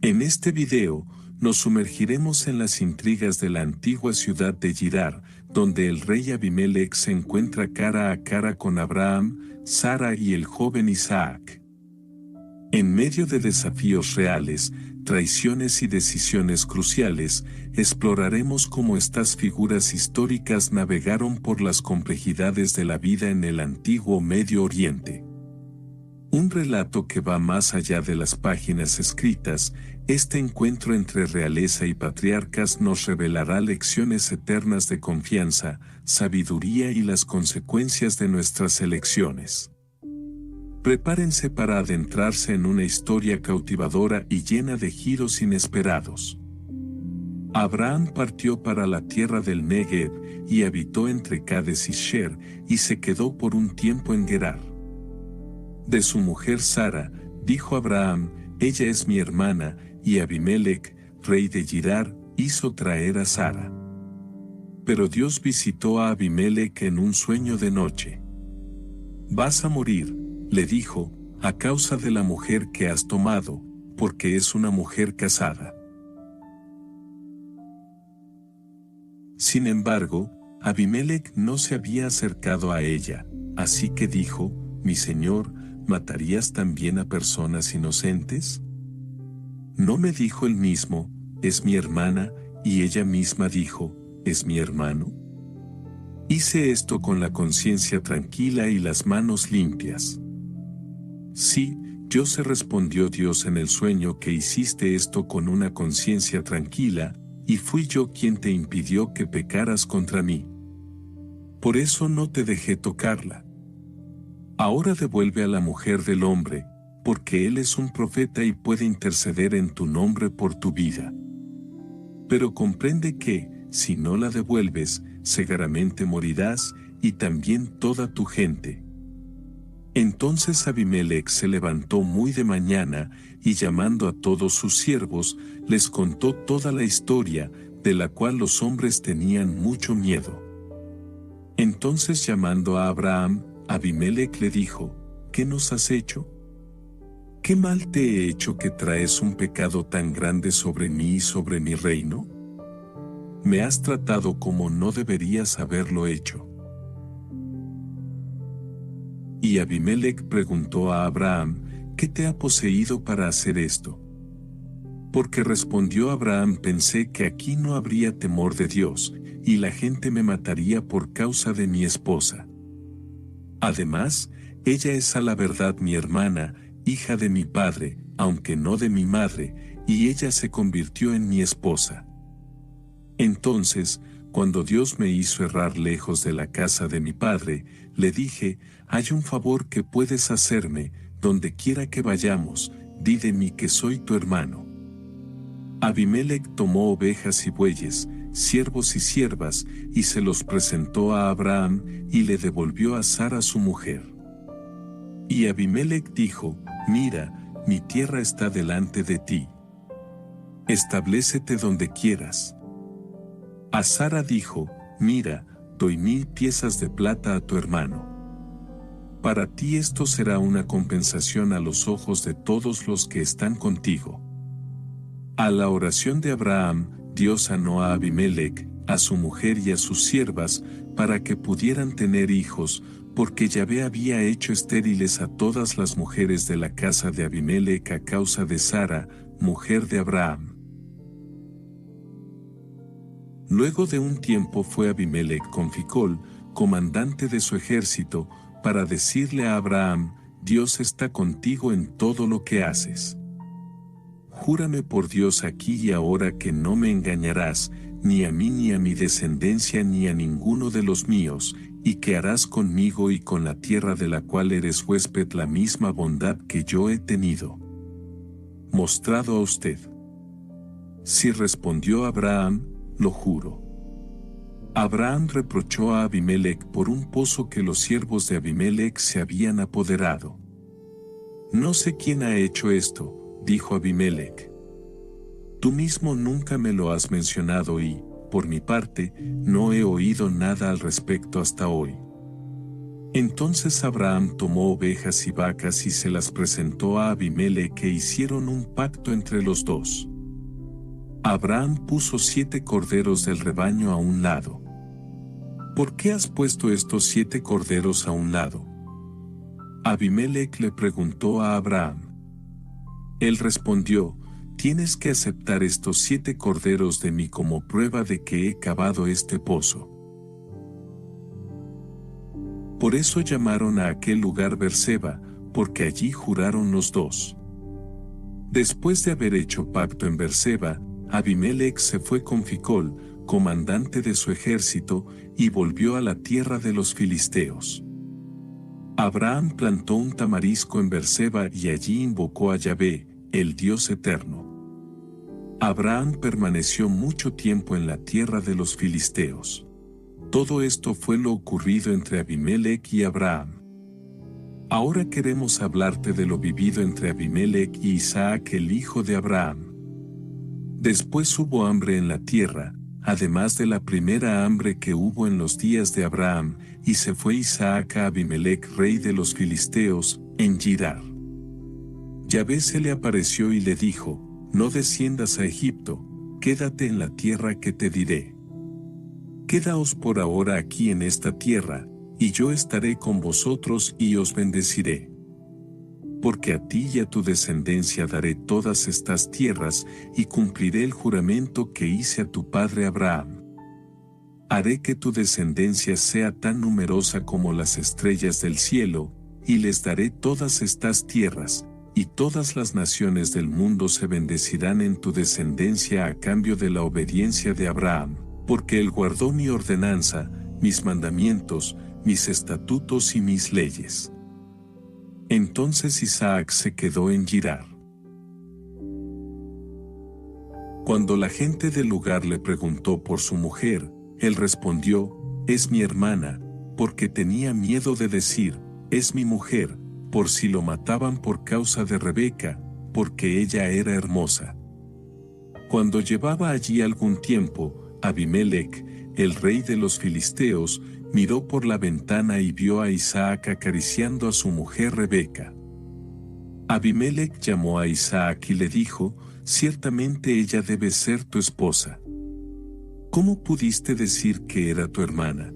En este video, nos sumergiremos en las intrigas de la antigua ciudad de Gerar, donde el rey Abimelech se encuentra cara a cara con Abraham, Sara y el joven Isaac. En medio de desafíos reales, traiciones y decisiones cruciales, exploraremos cómo estas figuras históricas navegaron por las complejidades de la vida en el antiguo Medio Oriente. Un relato que va más allá de las páginas escritas, este encuentro entre realeza y patriarcas nos revelará lecciones eternas de confianza, sabiduría y las consecuencias de nuestras elecciones. Prepárense para adentrarse en una historia cautivadora y llena de giros inesperados. Abraham partió para la tierra del Negev y habitó entre Cades y Sher, y se quedó por un tiempo en Gerar. De su mujer Sara, dijo Abraham, ella es mi hermana, y Abimelech, rey de Gerar, hizo traer a Sara. Pero Dios visitó a Abimelech en un sueño de noche. Vas a morir, le dijo, a causa de la mujer que has tomado, porque es una mujer casada. Sin embargo, Abimelech no se había acercado a ella, así que dijo, mi señor, ¿matarías también a personas inocentes? ¿No me dijo él mismo, es mi hermana, y ella misma dijo, es mi hermano? Hice esto con la conciencia tranquila y las manos limpias. Sí, yo sé, respondió Dios en el sueño, que hiciste esto con una conciencia tranquila, y fui yo quien te impidió que pecaras contra mí. Por eso no te dejé tocarla. Ahora devuelve a la mujer del hombre, porque él es un profeta y puede interceder en tu nombre por tu vida. Pero comprende que, si no la devuelves, seguramente morirás, y también toda tu gente. Entonces Abimelech se levantó muy de mañana, y llamando a todos sus siervos, les contó toda la historia, de la cual los hombres tenían mucho miedo. Entonces, llamando a Abraham, Abimelech le dijo, ¿qué nos has hecho? ¿Qué mal te he hecho que traes un pecado tan grande sobre mí y sobre mi reino? Me has tratado como no deberías haberlo hecho. Y Abimelech preguntó a Abraham, ¿qué te ha poseído para hacer esto? Porque respondió Abraham, pensé que aquí no habría temor de Dios, y la gente me mataría por causa de mi esposa. Además, ella es a la verdad mi hermana, hija de mi padre, aunque no de mi madre, y ella se convirtió en mi esposa. Entonces, cuando Dios me hizo errar lejos de la casa de mi padre, le dije, hay un favor que puedes hacerme, donde quiera que vayamos, di de mí que soy tu hermano. Abimelech tomó ovejas y bueyes, siervos y siervas, y se los presentó a Abraham, y le devolvió a Sara su mujer. Y Abimelech dijo, mira, mi tierra está delante de ti. Establécete donde quieras. A Sara dijo, mira, doy 1000 piezas de plata a tu hermano. Para ti esto será una compensación a los ojos de todos los que están contigo. A la oración de Abraham, Dios sanó a Abimelech, a su mujer y a sus siervas, para que pudieran tener hijos, porque Yahvé había hecho estériles a todas las mujeres de la casa de Abimelech a causa de Sara, mujer de Abraham. Luego de un tiempo fue Abimelech con Ficol, comandante de su ejército, para decirle a Abraham, Dios está contigo en todo lo que haces. Júrame por Dios aquí y ahora que no me engañarás, ni a mí ni a mi descendencia ni a ninguno de los míos, y que harás conmigo y con la tierra de la cual eres huésped la misma bondad que yo he tenido mostrado a usted. Sí, respondió Abraham, lo juro. Abraham reprochó a Abimelech por un pozo que los siervos de Abimelech se habían apoderado. No sé quién ha hecho esto, dijo Abimelech. Tú mismo nunca me lo has mencionado y, por mi parte, no he oído nada al respecto hasta hoy. Entonces Abraham tomó ovejas y vacas y se las presentó a Abimelec e hicieron un pacto entre los dos. Abraham puso 7 corderos del rebaño a un lado. ¿Por qué has puesto estos 7 corderos a un lado? Abimelec le preguntó a Abraham. Él respondió, tienes que aceptar estos 7 corderos de mí como prueba de que he cavado este pozo. Por eso llamaron a aquel lugar Berseba, porque allí juraron los dos. Después de haber hecho pacto en Berseba, Abimelec se fue con Ficol, comandante de su ejército, y volvió a la tierra de los filisteos. Abraham plantó un tamarisco en Berseba y allí invocó a Yahvé, el Dios eterno. Abraham permaneció mucho tiempo en la tierra de los filisteos. Todo esto fue lo ocurrido entre Abimelec y Abraham. Ahora queremos hablarte de lo vivido entre Abimelec y Isaac, el hijo de Abraham. Después hubo hambre en la tierra, además de la primera hambre que hubo en los días de Abraham, y se fue Isaac a Abimelec, rey de los filisteos, en Girar. Yahvé se le apareció y le dijo, no desciendas a Egipto, quédate en la tierra que te diré. Quedaos por ahora aquí en esta tierra, y yo estaré con vosotros y os bendeciré. Porque a ti y a tu descendencia daré todas estas tierras, y cumpliré el juramento que hice a tu padre Abraham. Haré que tu descendencia sea tan numerosa como las estrellas del cielo, y les daré todas estas tierras, y todas las naciones del mundo se bendecirán en tu descendencia a cambio de la obediencia de Abraham, porque él guardó mi ordenanza, mis mandamientos, mis estatutos y mis leyes. Entonces Isaac se quedó en Girar. Cuando la gente del lugar le preguntó por su mujer, él respondió, es mi hermana, porque tenía miedo de decir, es mi mujer, por si lo mataban por causa de Rebeca, porque ella era hermosa. Cuando llevaba allí algún tiempo, Abimelec, el rey de los filisteos, miró por la ventana y vio a Isaac acariciando a su mujer Rebeca. Abimelec llamó a Isaac y le dijo, ciertamente ella debe ser tu esposa. ¿Cómo pudiste decir que era tu hermana?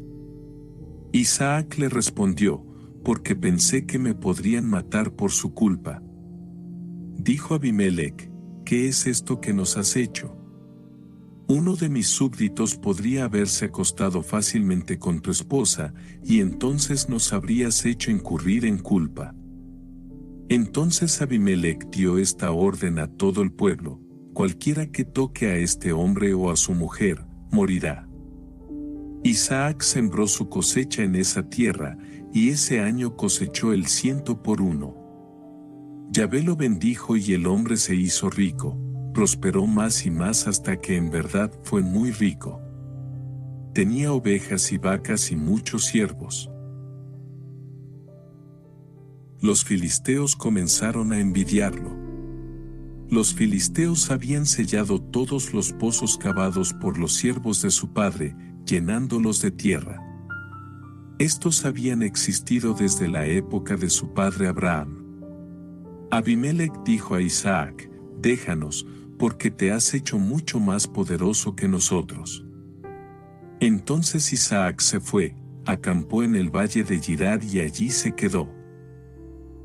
Isaac le respondió, porque pensé que me podrían matar por su culpa. Dijo Abimelec, ¿qué es esto que nos has hecho? Uno de mis súbditos podría haberse acostado fácilmente con tu esposa, y entonces nos habrías hecho incurrir en culpa. Entonces Abimelec dio esta orden a todo el pueblo, cualquiera que toque a este hombre o a su mujer, morirá. Isaac sembró su cosecha en esa tierra, y ese año cosechó el 100 por 1. Yahvé lo bendijo y el hombre se hizo rico. Prosperó más y más hasta que en verdad fue muy rico. Tenía ovejas y vacas y muchos siervos. Los filisteos comenzaron a envidiarlo. Los filisteos habían sellado todos los pozos cavados por los siervos de su padre, llenándolos de tierra. Estos habían existido desde la época de su padre Abraham. Abimelec dijo a Isaac, déjanos, porque te has hecho mucho más poderoso que nosotros. Entonces Isaac se fue, acampó en el valle de Girar y allí se quedó.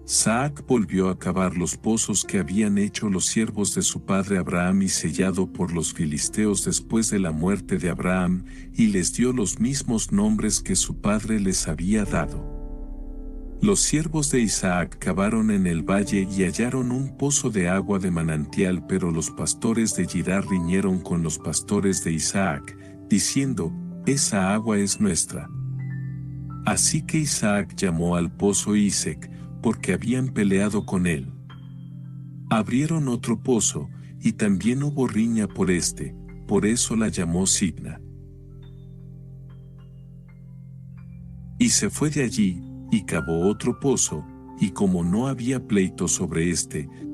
Isaac volvió a cavar los pozos que habían hecho los siervos de su padre Abraham y sellado por los filisteos después de la muerte de Abraham, y les dio los mismos nombres que su padre les había dado. Los siervos de Isaac cavaron en el valle y hallaron un pozo de agua de manantial, pero los pastores de Girar riñeron con los pastores de Isaac, diciendo, esa agua es nuestra. Así que Isaac llamó al pozo Isec, porque habían peleado con él. Abrieron otro pozo, y también hubo riña por eso la llamó Sibna. Y se fue de allí, y cavó otro pozo, y como no había pleito sobre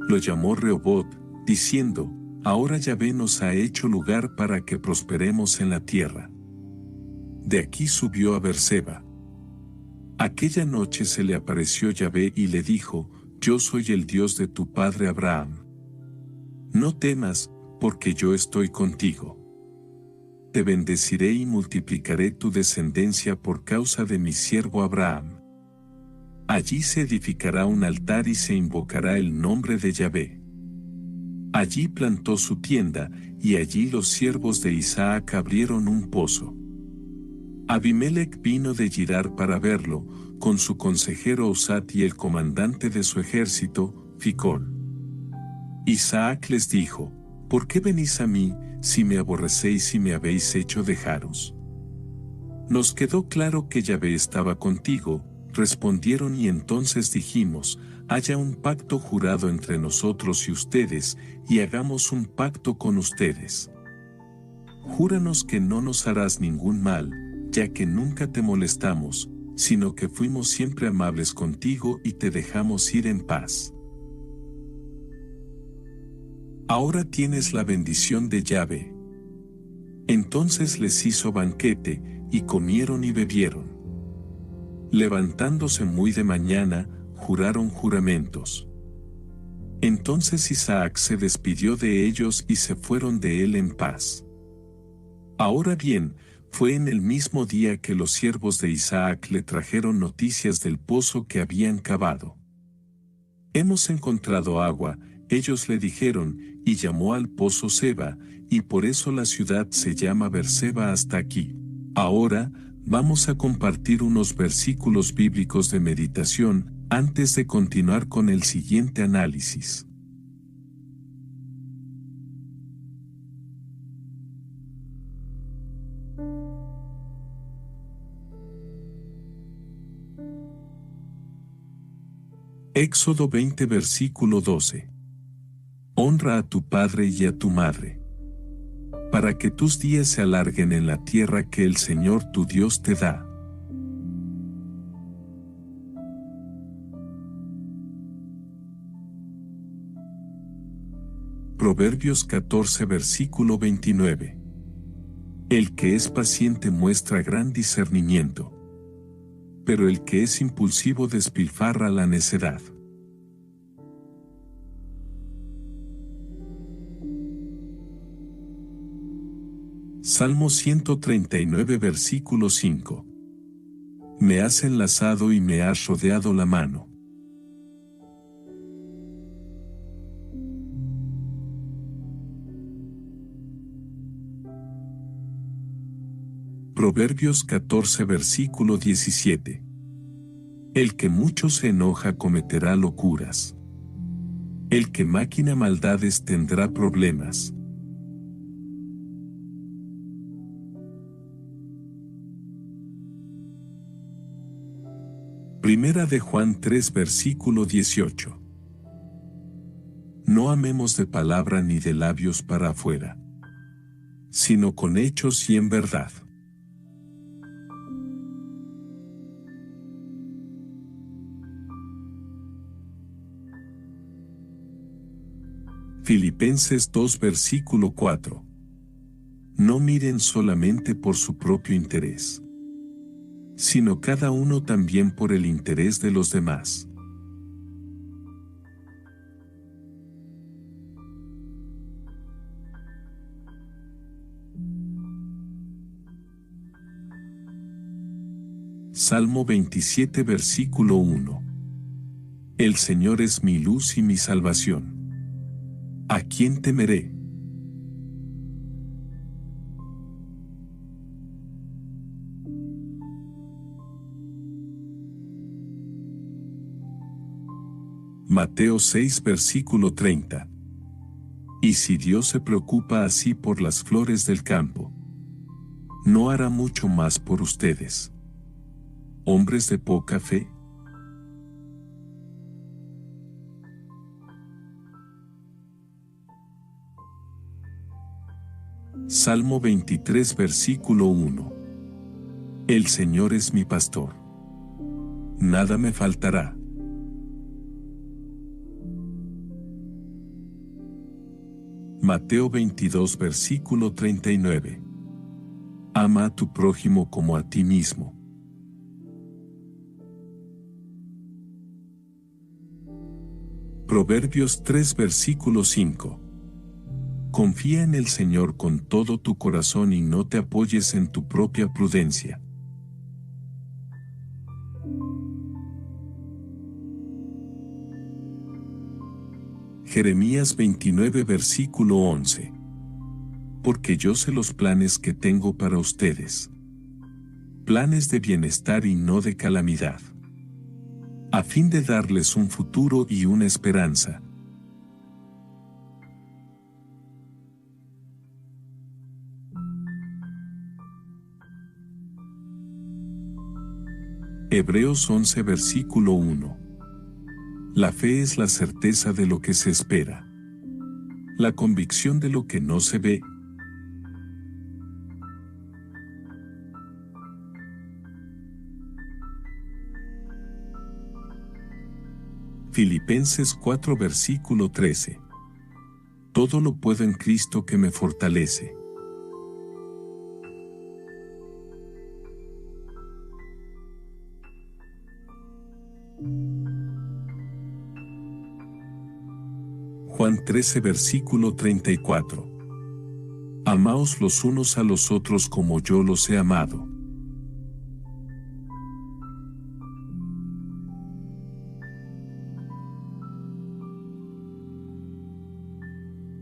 lo llamó Rehobot, diciendo, ahora Yahvé nos ha hecho lugar para que prosperemos en la tierra. De aquí subió a Berseba. Aquella noche se le apareció Yahvé y le dijo: Yo soy el Dios de tu padre Abraham. No temas, porque yo estoy contigo. Te bendeciré y multiplicaré tu descendencia por causa de mi siervo Abraham. Allí se edificará un altar y se invocará el nombre de Yahvé. Allí plantó su tienda, y allí los siervos de Isaac abrieron un pozo. Abimelec vino de Girar para verlo, con su consejero Usat y el comandante de su ejército, Ficol. Isaac les dijo: ¿Por qué venís a mí, si me aborrecéis y me habéis hecho dejaros? Nos quedó claro que Yahvé estaba contigo, respondieron, y entonces dijimos: haya un pacto jurado entre nosotros y ustedes, y hagamos un pacto con ustedes. Júranos que no nos harás ningún mal, ya que nunca te molestamos, sino que fuimos siempre amables contigo y te dejamos ir en paz. Ahora tienes la bendición de Yahvé. Entonces les hizo banquete, y comieron y bebieron. Levantándose muy de mañana, juraron juramentos. Entonces Isaac se despidió de ellos y se fueron de él en paz. Ahora bien, fue en el mismo día que los siervos de Isaac le trajeron noticias del pozo que habían cavado. Hemos encontrado agua, ellos le dijeron, y llamó al pozo Seba, y por eso la ciudad se llama Berseba hasta aquí. Ahora, vamos a compartir unos versículos bíblicos de meditación, antes de continuar con el siguiente análisis. Éxodo 20 versículo 12. Honra a tu padre y a tu madre, para que tus días se alarguen en la tierra que el Señor tu Dios te da. Proverbios 14 versículo 29. El que es paciente muestra gran discernimiento, pero el que es impulsivo despilfarra la necedad. Salmo 139 versículo 5. Me has enlazado y me has rodeado la mano. Proverbios 14 versículo 17. El que mucho se enoja cometerá locuras. El que maquina maldades tendrá problemas. Primera de Juan 3 versículo 18. No amemos de palabra ni de labios para afuera, sino con hechos y en verdad. Filipenses 2 versículo 4. No miren solamente por su propio interés, sino cada uno también por el interés de los demás. Salmo 27 versículo 1. El Señor es mi luz y mi salvación. ¿A quién temeré? Mateo 6 versículo 30. Y si Dios se preocupa así por las flores del campo, ¿no hará mucho más por ustedes, hombres de poca fe? Salmo 23 versículo 1. El Señor es mi pastor. Nada me faltará. Mateo 22 versículo 39. Ama a tu prójimo como a ti mismo. Proverbios 3 versículo 5. Confía en el Señor con todo tu corazón y no te apoyes en tu propia prudencia. Jeremías 29 versículo 11. Porque yo sé los planes que tengo para ustedes. Planes de bienestar y no de calamidad. A fin de darles un futuro y una esperanza. Hebreos 11 versículo 1. La fe es la certeza de lo que se espera. La convicción de lo que no se ve. Filipenses 4 versículo 13. Todo lo puedo en Cristo que me fortalece. Juan 13 versículo 34. Amaos los unos a los otros como yo los he amado.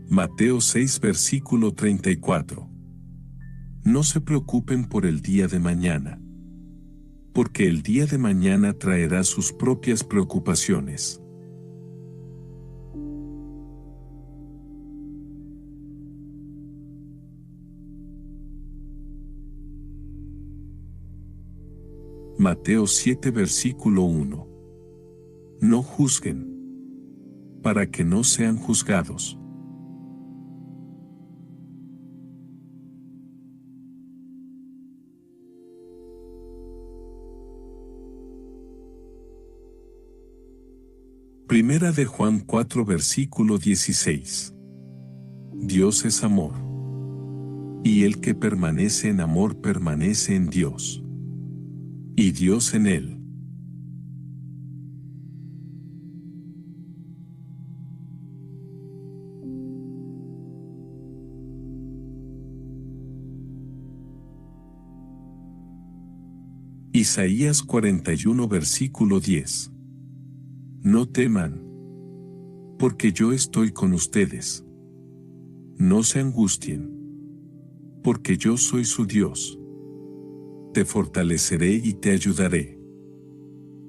Mateo 6 versículo 34. No se preocupen por el día de mañana, porque el día de mañana traerá sus propias preocupaciones. Mateo 7 versículo 1. No juzguen, para que no sean juzgados. Primera de Juan 4 versículo 16. Dios es amor. Y el que permanece en amor permanece en Dios. Y Dios en él. Isaías 41 versículo 10. No teman, porque yo estoy con ustedes. No se angustien, porque yo soy su Dios. Te fortaleceré y te ayudaré.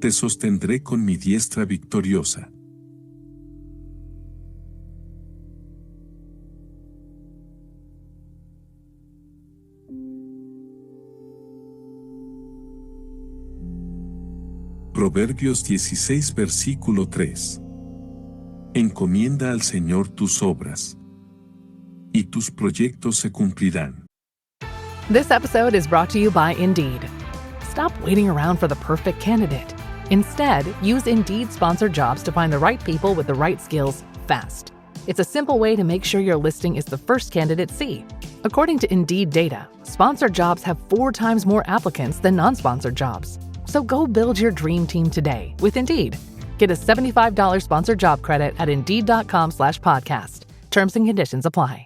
Te sostendré con mi diestra victoriosa. Proverbios 16 versículo 3. Encomienda al Señor tus obras, y tus proyectos se cumplirán. This episode is brought to you by Indeed. Stop waiting around for the perfect candidate. Instead, use Indeed sponsored jobs to find the right people with the right skills fast. It's a simple way to make sure your listing is the first candidates see. According to Indeed data, sponsored jobs have 4 times more applicants than non-sponsored jobs. So go build your dream team today with Indeed. Get a $75 sponsored job credit at Indeed.com/podcast. Terms and conditions apply.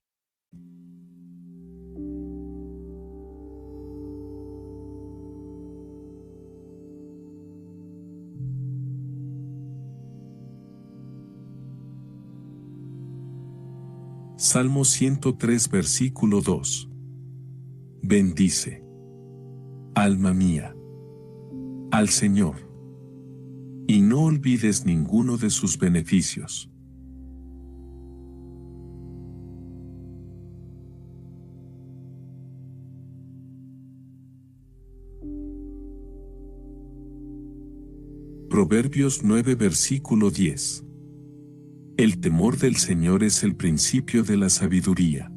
Salmo 103 versículo 2. Bendice, alma mía, al Señor, y no olvides ninguno de sus beneficios. Proverbios 9 versículo 10. El temor del Señor es el principio de la sabiduría.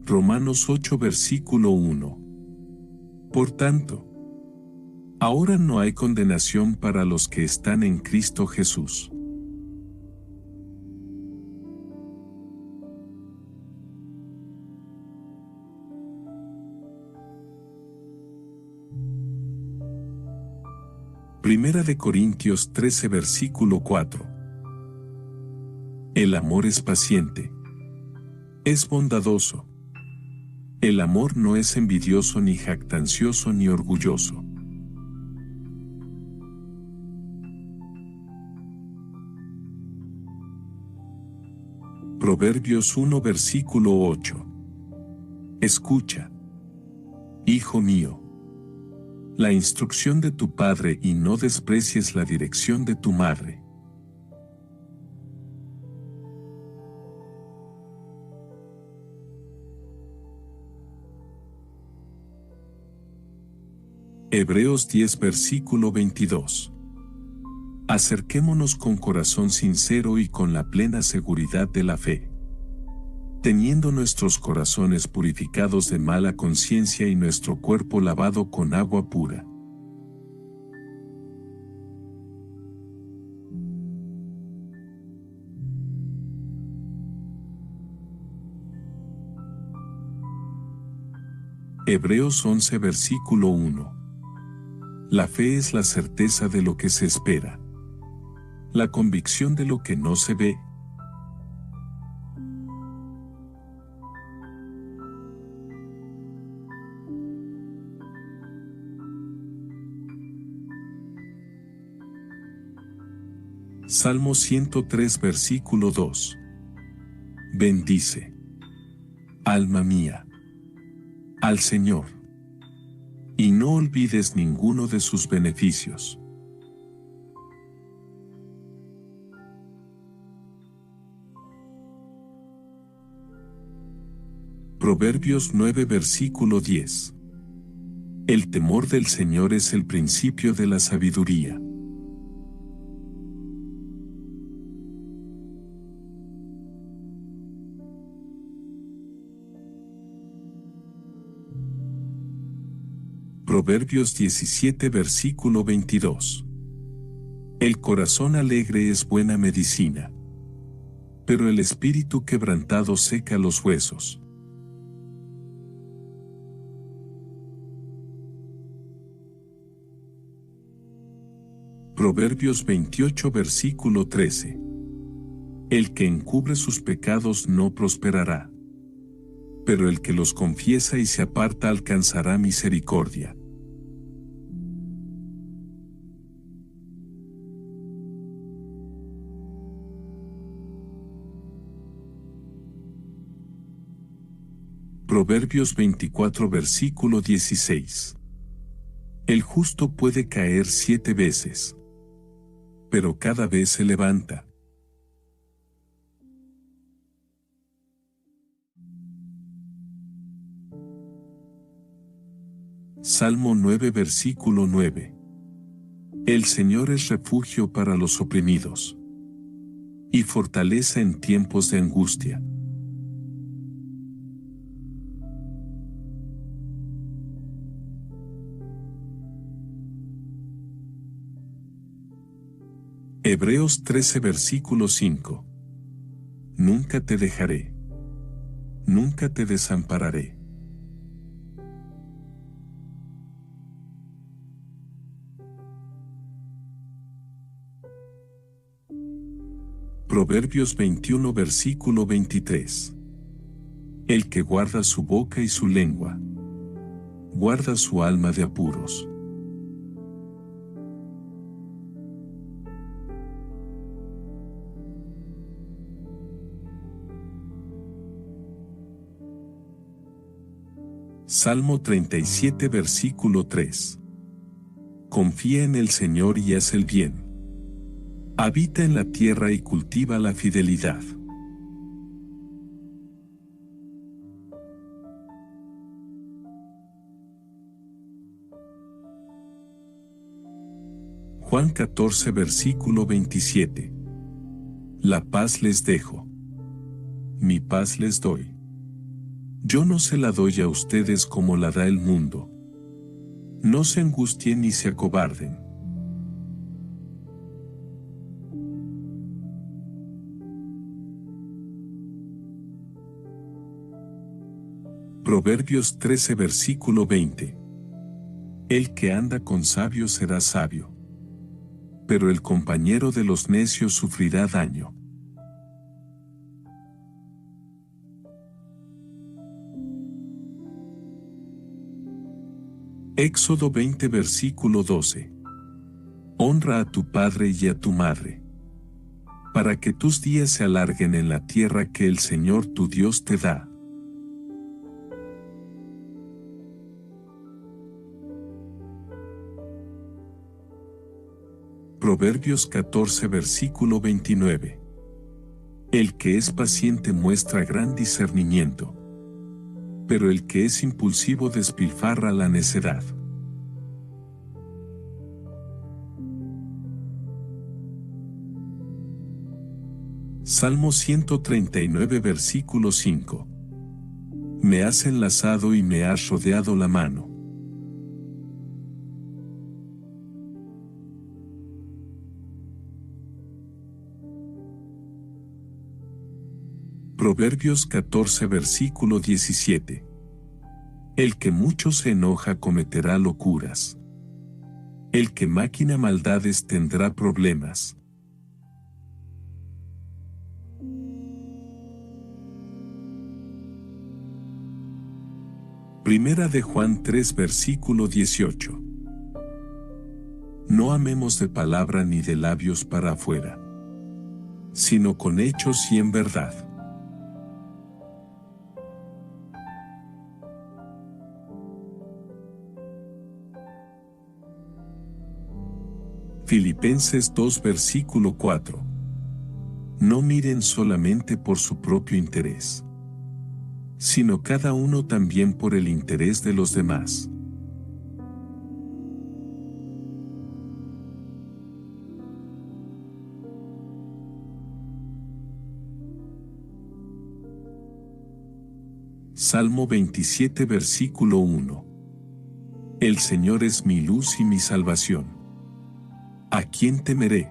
Romanos 8 versículo 1. Por tanto, ahora no hay condenación para los que están en Cristo Jesús. Primera de Corintios 13 versículo 4. El amor es paciente. Es bondadoso. El amor no es envidioso ni jactancioso ni orgulloso. Proverbios 1 versículo 8. Escucha, hijo mío, la instrucción de tu padre y no desprecies la dirección de tu madre. Hebreos 10 versículo 22. Acerquémonos con corazón sincero y con la plena seguridad de la fe, teniendo nuestros corazones purificados de mala conciencia y nuestro cuerpo lavado con agua pura. Hebreos 11 versículo 1. La fe es la certeza de lo que se espera, la convicción de lo que no se ve. Salmo 103 versículo 2. Bendice, alma mía, al Señor, y no olvides ninguno de sus beneficios. Proverbios 9 versículo 10. El temor del Señor es el principio de la sabiduría. Proverbios 17 versículo 22. El corazón alegre es buena medicina, pero el espíritu quebrantado seca los huesos. Proverbios 28 versículo 13. El que encubre sus pecados no prosperará, pero el que los confiesa y se aparta alcanzará misericordia. Proverbios 24 versículo 16. El justo puede caer 7 veces, pero cada vez se levanta. Salmo 9 versículo 9. El Señor es refugio para los oprimidos y fortaleza en tiempos de angustia. Hebreos 13 versículo 5. Nunca te dejaré, nunca te desampararé. Proverbios 21 versículo 23. El que guarda su boca y su lengua, guarda su alma de apuros. Salmo 37 versículo 3. Confía en el Señor y haz el bien. Habita en la tierra y cultiva la fidelidad. Juan 14 versículo 27. La paz les dejo, mi paz les doy. Yo no se la doy a ustedes como la da el mundo. No se angustien ni se acobarden. Proverbios 13 versículo 20. El que anda con sabio será sabio, pero el compañero de los necios sufrirá daño. Éxodo 20 versículo 12. Honra a tu padre y a tu madre, para que tus días se alarguen en la tierra que el Señor tu Dios te da. Proverbios 14 versículo 29. El que es paciente muestra gran discernimiento, pero el que es impulsivo despilfarra la necedad. Salmo 139 versículo 5. Me has enlazado y me has rodeado la mano. Proverbios 14 versículo 17. El que mucho se enoja cometerá locuras. El que maquina maldades tendrá problemas. Primera de Juan 3 versículo 18. No amemos de palabra ni de labios para afuera, sino con hechos y en verdad. Filipenses 2 versículo 4. No miren solamente por su propio interés, sino cada uno también por el interés de los demás. Salmo 27 versículo 1. El Señor es mi luz y mi salvación. ¿A quién temeré?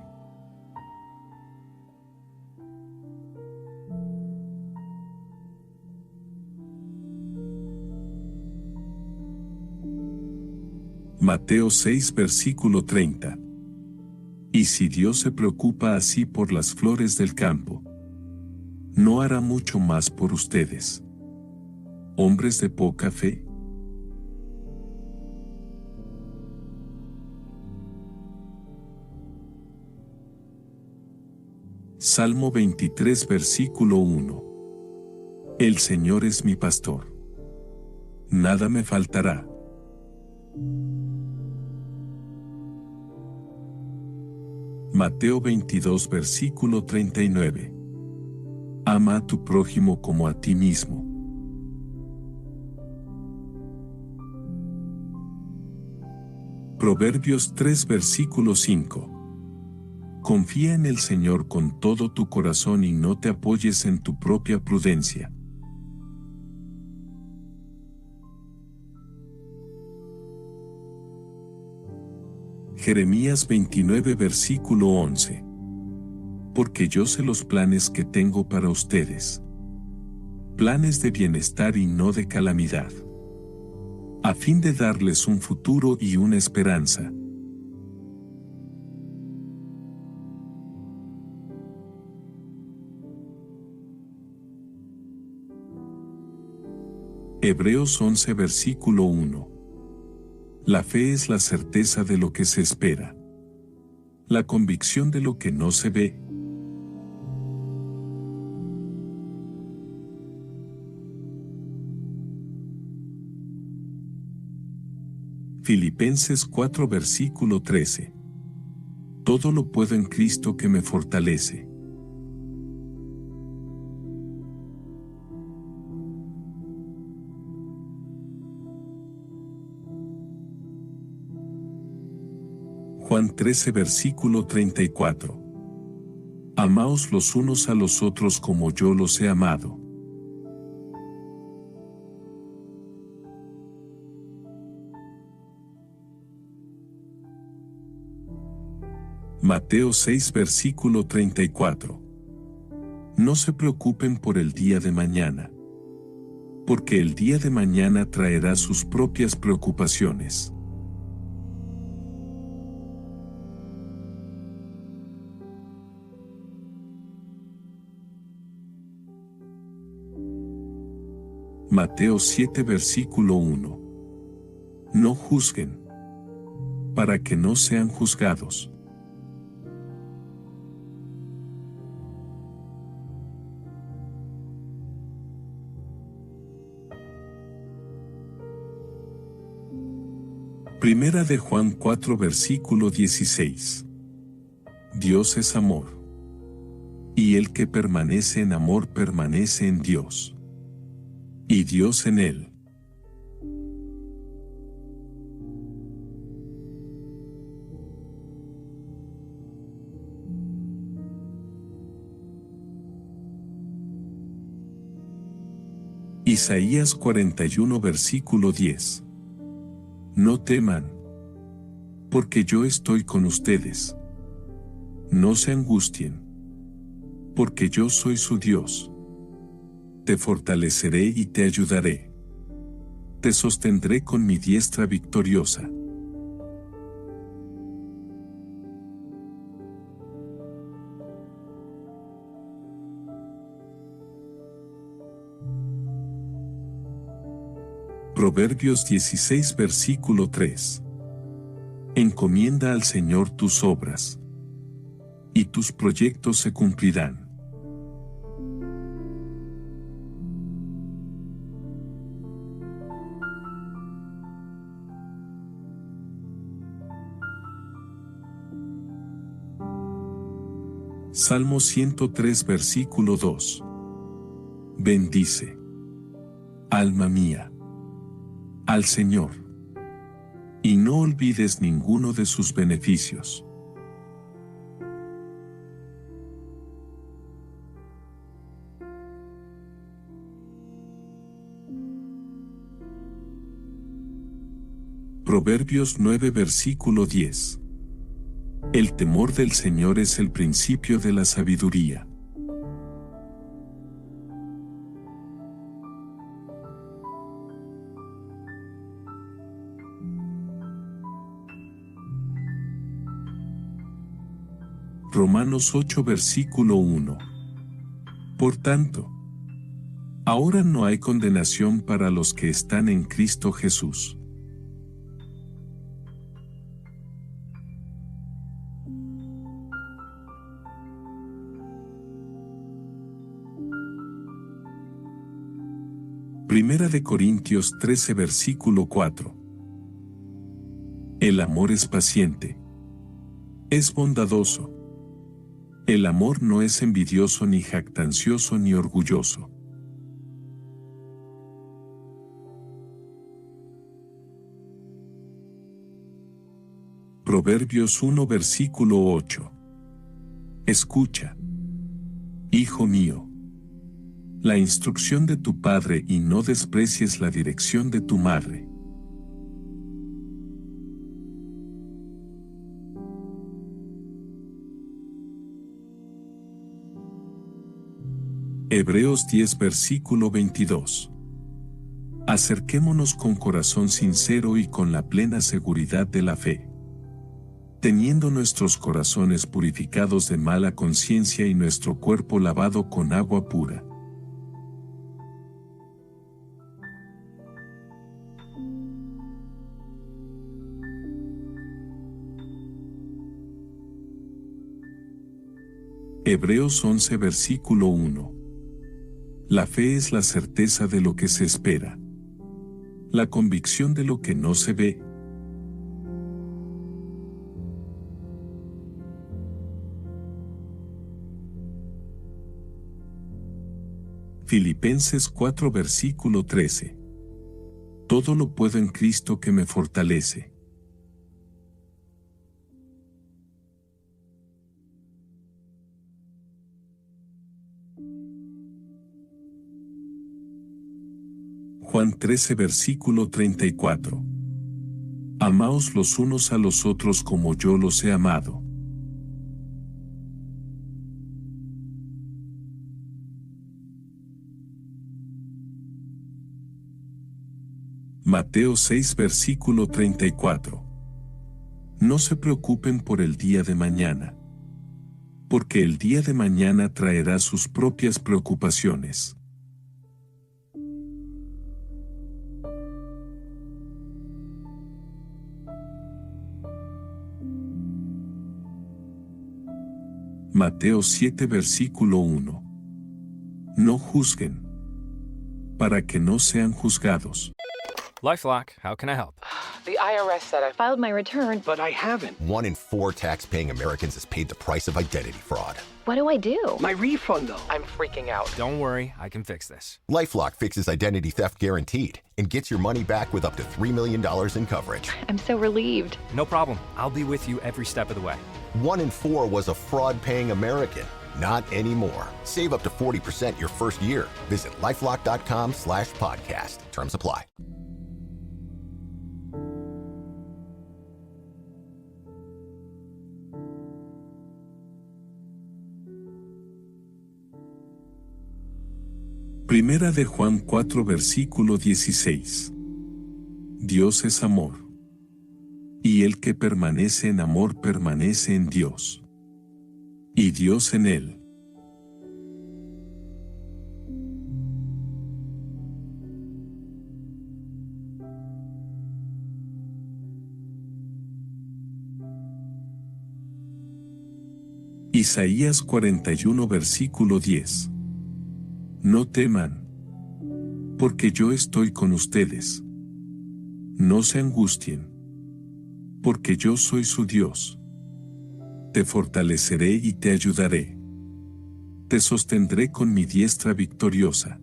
Mateo 6 versículo 30. Y si Dios se preocupa así por las flores del campo, ¿no hará mucho más por ustedes, hombres de poca fe? Salmo 23 versículo 1. El Señor es mi pastor. Nada me faltará. Mateo 22 versículo 39. Ama a tu prójimo como a ti mismo. Proverbios 3 versículo 5. Confía en el Señor con todo tu corazón y no te apoyes en tu propia prudencia. Jeremías 29 versículo 11. Porque yo sé los planes que tengo para ustedes, planes de bienestar y no de calamidad, a fin de darles un futuro y una esperanza. Hebreos 11 versículo 1. La fe es la certeza de lo que se espera, la convicción de lo que no se ve. Filipenses 4 versículo 13. Todo lo puedo en Cristo que me fortalece. Juan 13 versículo 34. Amaos los unos a los otros como yo los he amado. Mateo 6 versículo 34. No se preocupen por el día de mañana, porque el día de mañana traerá sus propias preocupaciones. Mateo 7 versículo 1. No juzguen, para que no sean juzgados. Primera de Juan 4 versículo 16. Dios es amor. Y el que permanece en amor permanece en Dios. Y Dios en él. Isaías 41 versículo 10. No teman, porque yo estoy con ustedes. No se angustien, porque yo soy su Dios. Te fortaleceré y te ayudaré. Te sostendré con mi diestra victoriosa. Proverbios 16 versículo 3. Encomienda al Señor tus obras, y tus proyectos se cumplirán. Salmo 103 versículo 2. Bendice, alma mía, al Señor, y no olvides ninguno de sus beneficios. Proverbios 9 versículo 10. El temor del Señor es el principio de la sabiduría. Romanos 8 versículo 1. Por tanto, ahora no hay condenación para los que están en Cristo Jesús. Primera de Corintios 13 versículo 4. El amor es paciente. Es bondadoso. El amor no es envidioso ni jactancioso ni orgulloso. Proverbios 1 versículo 8. Escucha, hijo mío, la instrucción de tu padre y no desprecies la dirección de tu madre. Hebreos 10 versículo 22. Acerquémonos con corazón sincero y con la plena seguridad de la fe, teniendo nuestros corazones purificados de mala conciencia y nuestro cuerpo lavado con agua pura. Hebreos 11 versículo 1. La fe es la certeza de lo que se espera, la convicción de lo que no se ve. Filipenses 4 versículo 13. Todo lo puedo en Cristo que me fortalece. Juan 13 versículo 34. Amaos los unos a los otros como yo los he amado. Mateo 6 versículo 34. No se preocupen por el día de mañana, porque el día de mañana traerá sus propias preocupaciones. Mateo 7 versículo 1. No juzguen, para que no sean juzgados. LifeLock, how can I help? The IRS said I filed my return, But I haven't. 1 in 4 tax-paying Americans has paid the price of identity fraud. what do I do? My refund, though. I'm freaking out. Don't worry, I can fix this. LifeLock fixes identity theft guaranteed and gets your money back with up to $3 million in coverage. I'm so relieved. No problem. I'll be with you every step of the way. 1 in 4 was a fraud-paying American. Not anymore. Save up to 40% your first year. Visit LifeLock.com/podcast. Terms apply. Primera de Juan 4 versículo 16. Dios es amor. Y el que permanece en amor permanece en Dios. Y Dios en él. Isaías 41 versículo 10. No teman, porque yo estoy con ustedes. No se angustien, porque yo soy su Dios. Te fortaleceré y te ayudaré. Te sostendré con mi diestra victoriosa.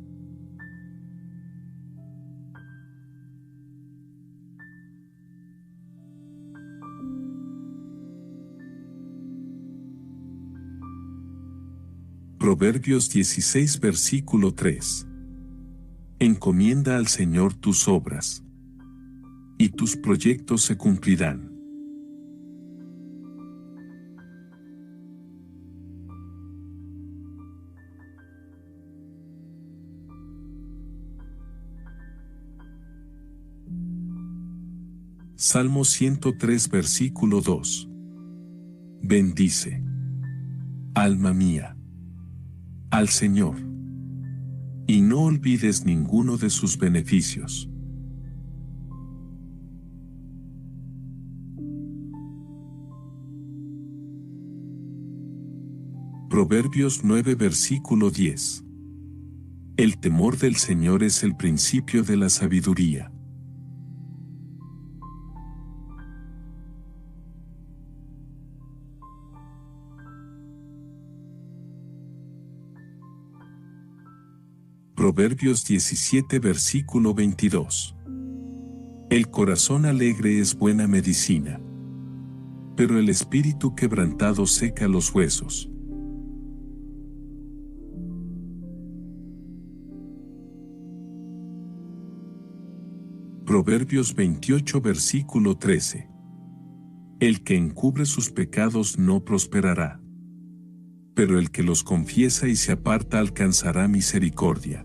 Proverbios 16 versículo 3. Encomienda al Señor tus obras, y tus proyectos se cumplirán. Salmo 103 versículo 2. Bendice, alma mía, al Señor, y no olvides ninguno de sus beneficios. Proverbios 9 versículo 10. El temor del Señor es el principio de la sabiduría. Proverbios 17 versículo 22. El corazón alegre es buena medicina, pero el espíritu quebrantado seca los huesos. Proverbios 28 versículo 13. El que encubre sus pecados no prosperará, pero el que los confiesa y se aparta alcanzará misericordia.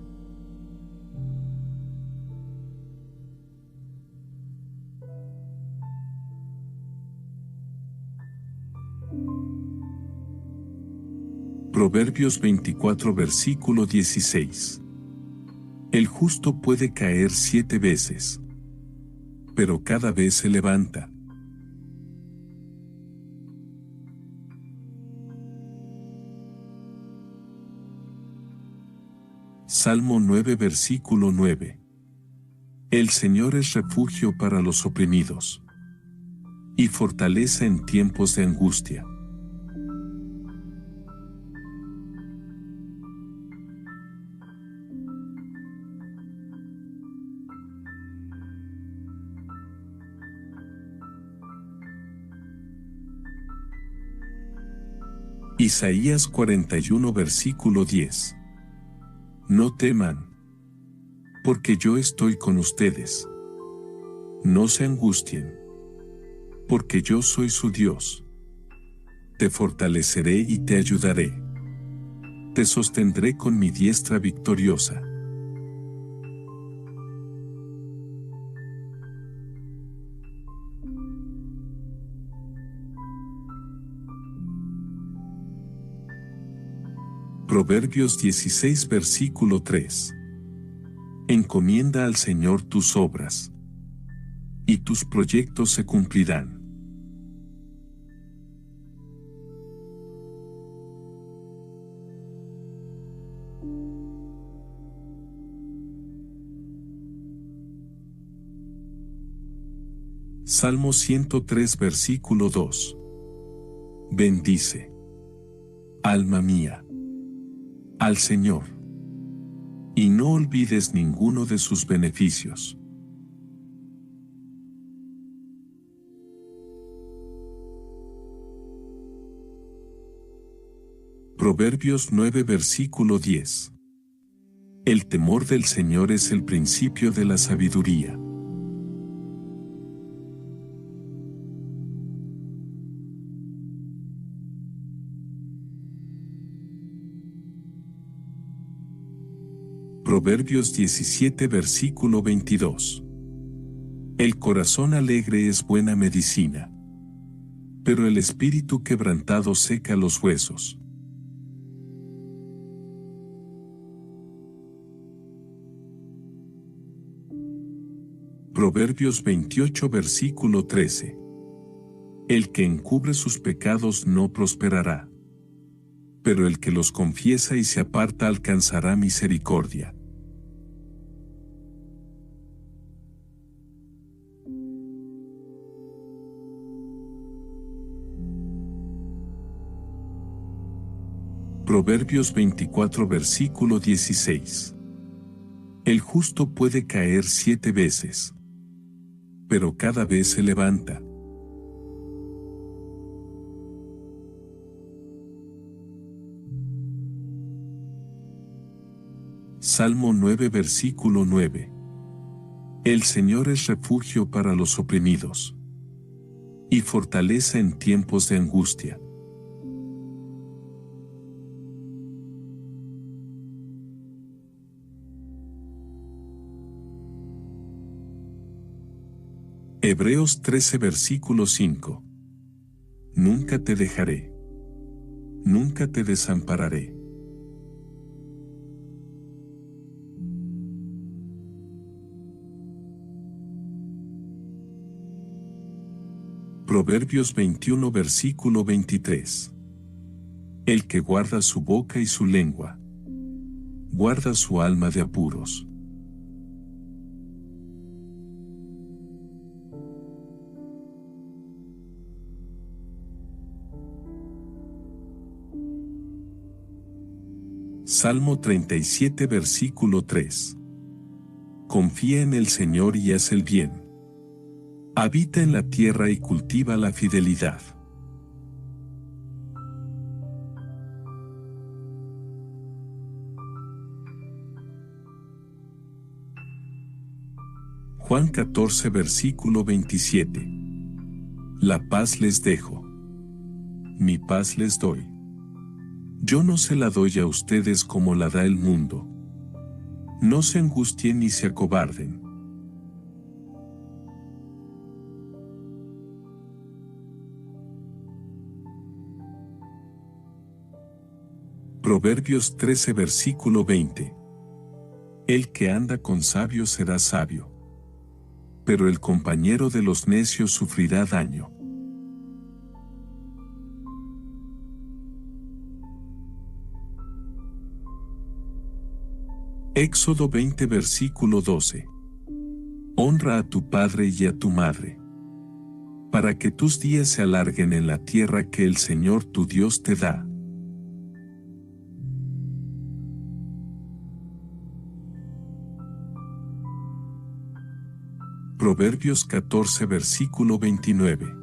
Proverbios 24 versículo 16. El justo puede caer 7 veces, pero cada vez se levanta. Salmo 9 versículo 9. El Señor es refugio para los oprimidos, y fortaleza en tiempos de angustia. Isaías 41 versículo 10. No teman, porque yo estoy con ustedes. No se angustien, porque yo soy su Dios. Te fortaleceré y te ayudaré. Te sostendré con mi diestra victoriosa. Proverbios 16 versículo 3. Encomienda al Señor tus obras, y tus proyectos se cumplirán. Salmo 103 versículo 2. Bendice, alma mía, al Señor, y no olvides ninguno de sus beneficios. Proverbios 9 versículo 10. El temor del Señor es el principio de la sabiduría. Proverbios 17 versículo 22. El corazón alegre es buena medicina, pero el espíritu quebrantado seca los huesos. Proverbios 28 versículo 13. El que encubre sus pecados no prosperará, pero el que los confiesa y se aparta alcanzará misericordia. Proverbios 24 versículo 16. El justo puede caer 7 veces, pero cada vez se levanta. Salmo 9 versículo 9. El Señor es refugio para los oprimidos y fortaleza en tiempos de angustia. Hebreos 13 versículo 5. Nunca te dejaré, nunca te desampararé. Proverbios 21 versículo 23. El que guarda su boca y su lengua, guarda su alma de apuros. Salmo 37 versículo 3. Confía en el Señor y haz el bien. Habita en la tierra y cultiva la fidelidad. Juan 14 versículo 27. La paz les dejo, mi paz les doy. Yo no se la doy a ustedes como la da el mundo. No se angustien ni se acobarden. Proverbios 13 versículo 20. El que anda con sabios será sabio, pero el compañero de los necios sufrirá daño. Éxodo 20 versículo 12. Honra a tu padre y a tu madre, para que tus días se alarguen en la tierra que el Señor tu Dios te da. Proverbios 14 versículo 29.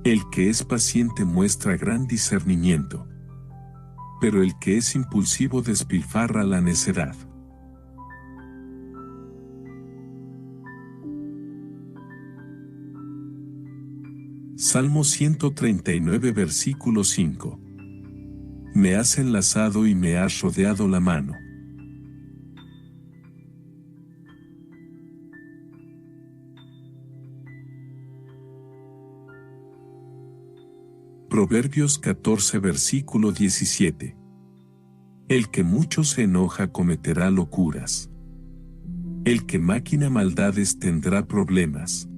El que es paciente muestra gran discernimiento, pero el que es impulsivo despilfarra la necedad. Salmo 139 versículo 5. Me has enlazado y me has rodeado la mano. Proverbios 14 versículo 17. El que mucho se enoja cometerá locuras. El que maquina maldades tendrá problemas.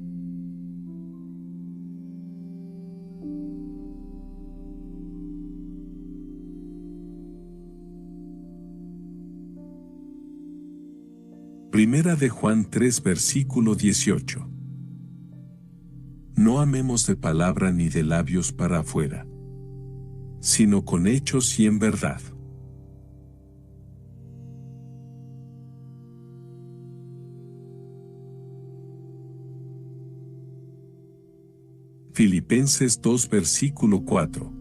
Primera de Juan 3 versículo 18. no amemos de palabra ni de labios para afuera, sino con hechos y en verdad. Filipenses 2 versículo 4.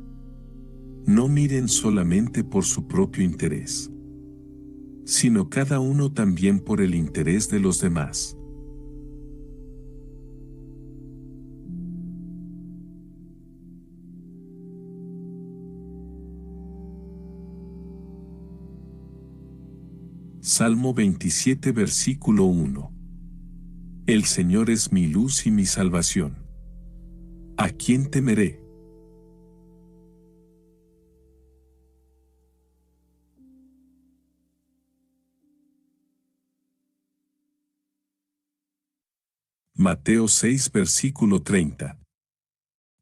No miren solamente por su propio interés, sino cada uno también por el interés de los demás. Salmo 27 versículo 1. El Señor es mi luz y mi salvación. ¿A quién temeré? Mateo 6 versículo 30.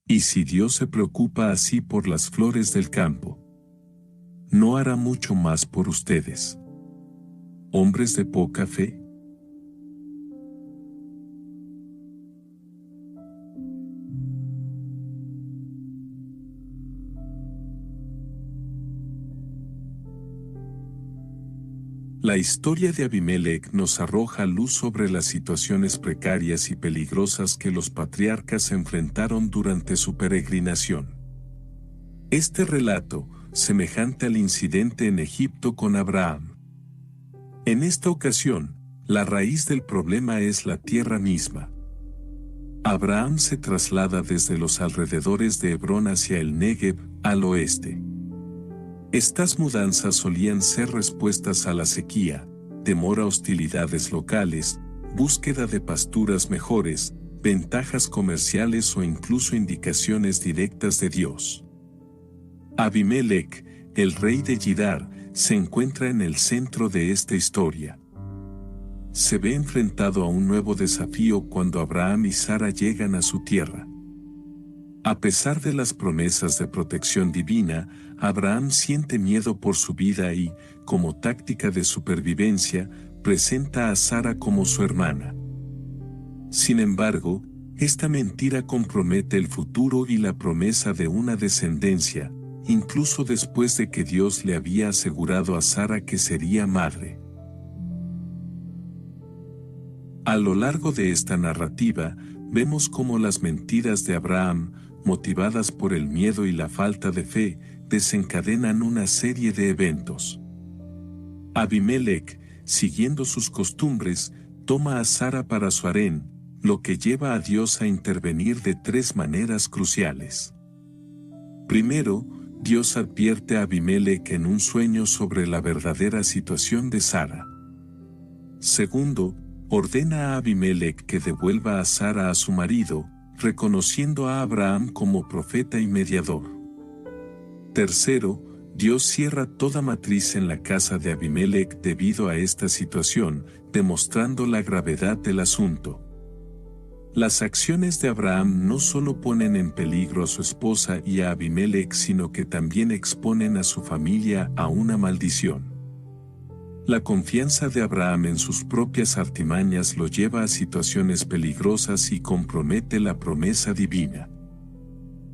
Y si Dios se preocupa así por las flores del campo, ¿no hará mucho más por ustedes, hombres de poca fe? La historia de Abimelec nos arroja luz sobre las situaciones precarias y peligrosas que los patriarcas enfrentaron durante su peregrinación. Este relato, semejante al incidente en Egipto con Abraham. En esta ocasión, la raíz del problema es la tierra misma. Abraham se traslada desde los alrededores de Hebrón hacia el Negev, al oeste. Estas mudanzas solían ser respuestas a la sequía, temor a hostilidades locales, búsqueda de pasturas mejores, ventajas comerciales o incluso indicaciones directas de Dios. Abimelec, el rey de Gidar, se encuentra en el centro de esta historia. Se ve enfrentado a un nuevo desafío cuando Abraham y Sara llegan a su tierra. A pesar de las promesas de protección divina, Abraham siente miedo por su vida y, como táctica de supervivencia, presenta a Sara como su hermana. Sin embargo, esta mentira compromete el futuro y la promesa de una descendencia, incluso después de que Dios le había asegurado a Sara que sería madre. A lo largo de esta narrativa, vemos cómo las mentiras de Abraham, motivadas por el miedo y la falta de fe, desencadenan una serie de eventos. Abimelec, siguiendo sus costumbres, toma a Sara para su harén, lo que lleva a Dios a intervenir de tres maneras cruciales. Primero, Dios advierte a Abimelec en un sueño sobre la verdadera situación de Sara. Segundo, ordena a Abimelec que devuelva a Sara a su marido, reconociendo a Abraham como profeta y mediador. Tercero, Dios cierra toda matriz en la casa de Abimelec debido a esta situación, demostrando la gravedad del asunto. Las acciones de Abraham no solo ponen en peligro a su esposa y a Abimelec, sino que también exponen a su familia a una maldición. La confianza de Abraham en sus propias artimañas lo lleva a situaciones peligrosas y compromete la promesa divina.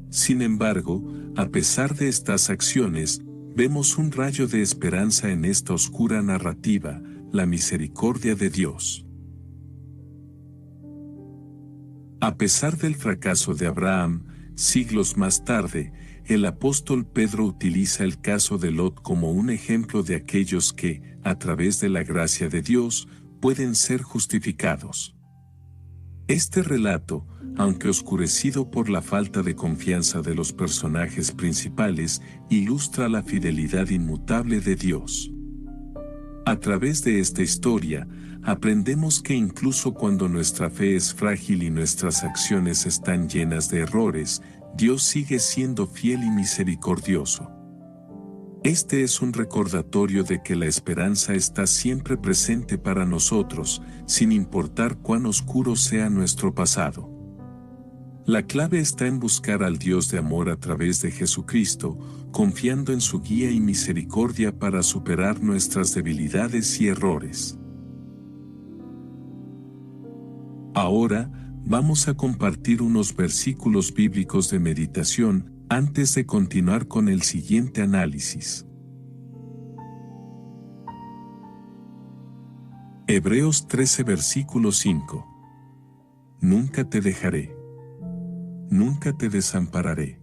Sin embargo, a pesar de estas acciones, vemos un rayo de esperanza en esta oscura narrativa, la misericordia de Dios. A pesar del fracaso de Abraham, siglos más tarde, el apóstol Pedro utiliza el caso de Lot como un ejemplo de aquellos que, a través de la gracia de Dios, pueden ser justificados. Este relato, aunque oscurecido por la falta de confianza de los personajes principales, ilustra la fidelidad inmutable de Dios. A través de esta historia, aprendemos que incluso cuando nuestra fe es frágil y nuestras acciones están llenas de errores, Dios sigue siendo fiel y misericordioso. Este es un recordatorio de que la esperanza está siempre presente para nosotros, sin importar cuán oscuro sea nuestro pasado. La clave está en buscar al Dios de amor a través de Jesucristo, confiando en su guía y misericordia para superar nuestras debilidades y errores. Ahora, Vamos a compartir unos versículos bíblicos de meditación antes de continuar con el siguiente análisis. Hebreos 13 versículo 5. Nunca te dejaré. Nunca te desampararé.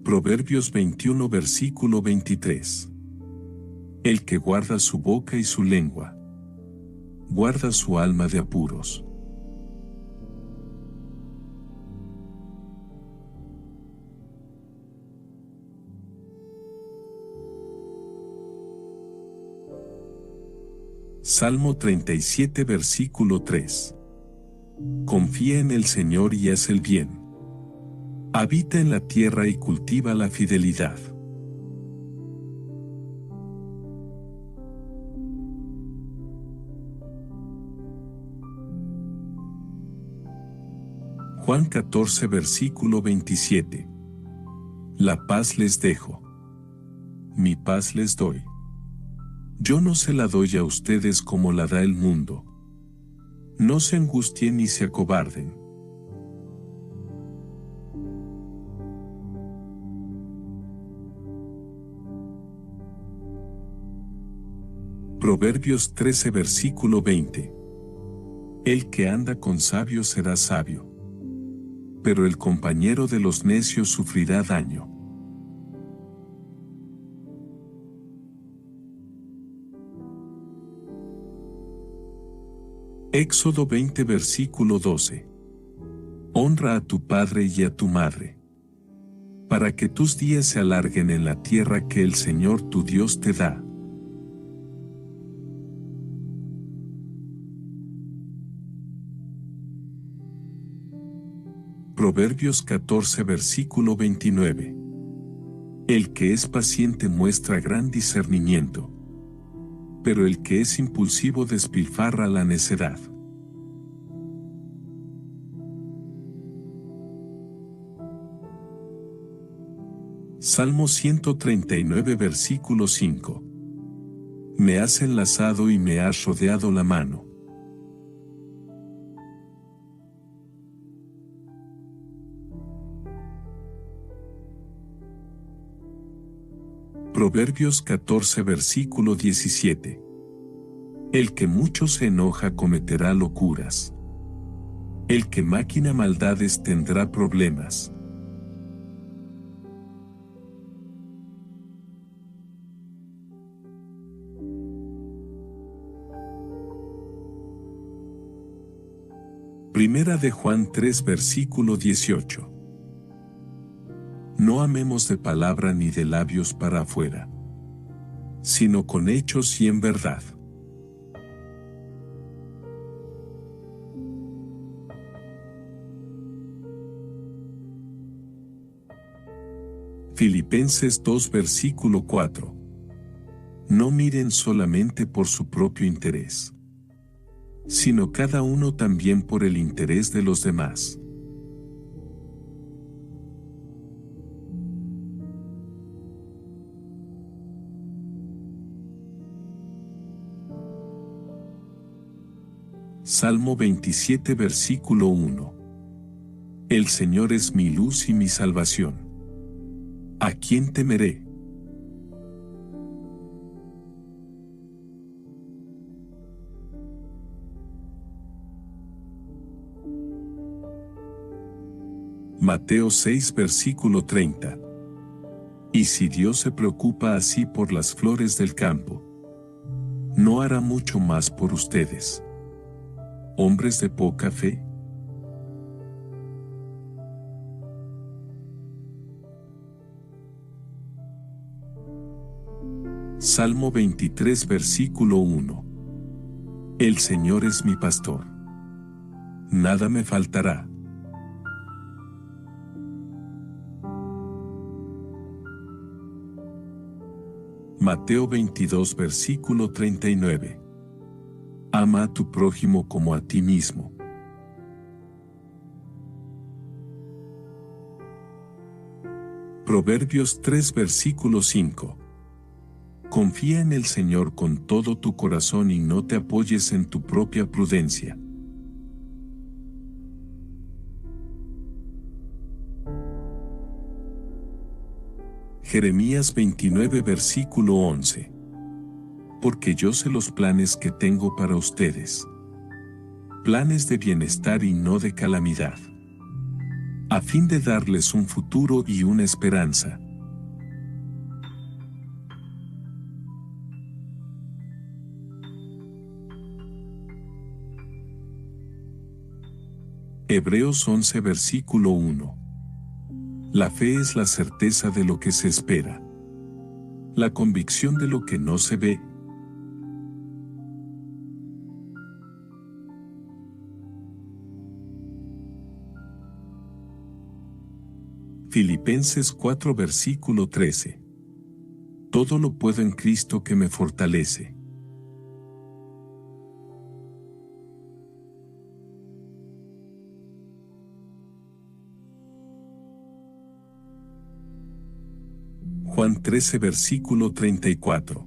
Proverbios 21 versículo 23. El que guarda su boca y su lengua, guarda su alma de apuros. Salmo 37 versículo 3. Confía en el Señor y haz el bien. Habita en la tierra y cultiva la fidelidad. Juan 14 versículo 27. La paz les dejo. Mi paz les doy. Yo no se la doy a ustedes como la da el mundo. No se angustien ni se acobarden. Proverbios 13 versículo 20. El que anda con sabios será sabio, pero el compañero de los necios sufrirá daño. Éxodo 20 versículo 12. Honra a tu padre y a tu madre, para que tus días se alarguen en la tierra que el Señor tu Dios te da. Proverbios 14 versículo 29. El que es paciente muestra gran discernimiento, pero el que es impulsivo despilfarra la necedad. Salmo 139 versículo 5. Me has enlazado y me has rodeado la mano. Proverbios 14 versículo 17. El que mucho se enoja cometerá locuras. El que maquina maldades tendrá problemas. Primera de Juan 3 versículo 18. No amemos de palabra ni de labios para afuera, sino con hechos y en verdad. Filipenses 2 versículo 4. No miren solamente por su propio interés, sino cada uno también por el interés de los demás. Salmo 27 versículo 1. El Señor es mi luz y mi salvación. ¿A quién temeré? Mateo 6 versículo 30. Y si Dios se preocupa así por las flores del campo, ¿no hará mucho más por ustedes, hombres de poca fe? Salmo 23 versículo 1. El Señor es mi pastor. Nada me faltará. Mateo 22 versículo 39. Ama a tu prójimo como a ti mismo. Proverbios 3 versículo 5. Confía en el Señor con todo tu corazón y no te apoyes en tu propia prudencia. Jeremías 29 versículo 11. Porque yo sé los planes que tengo para ustedes. Planes de bienestar y no de calamidad. A fin de darles un futuro y una esperanza. Hebreos 11 versículo 1. La fe es la certeza de lo que se espera. La convicción de lo que no se ve. Filipenses 4 versículo 13. Todo lo puedo en Cristo que me fortalece. Juan 13 versículo 34.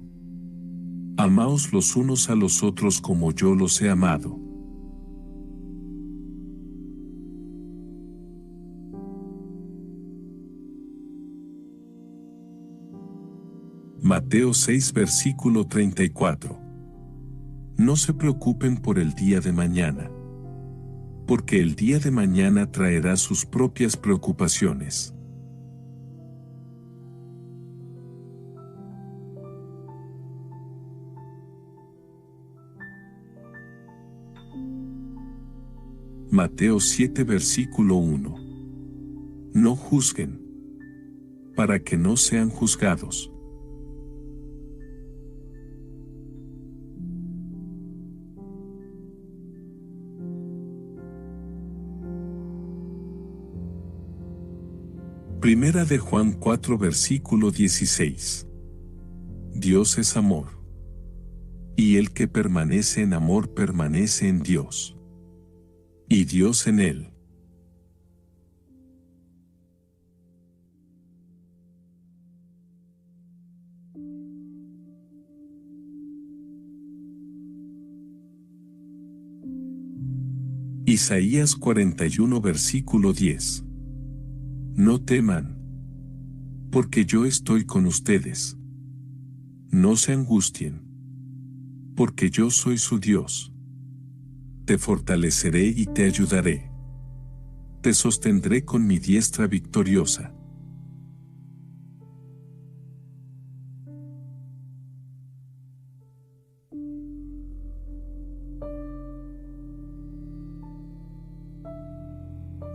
Amaos los unos a los otros como yo los he amado. Mateo 6 versículo 34. No se preocupen por el día de mañana, porque el día de mañana traerá sus propias preocupaciones. Mateo 7 versículo 1. No juzguen, para que no sean juzgados. Primera de Juan 4 versículo 16. Dios es amor. Y el que permanece en amor permanece en Dios. Y Dios en él. Isaías 41 versículo 10. No teman, porque yo estoy con ustedes. No se angustien, porque yo soy su Dios. Te fortaleceré y te ayudaré. Te sostendré con mi diestra victoriosa.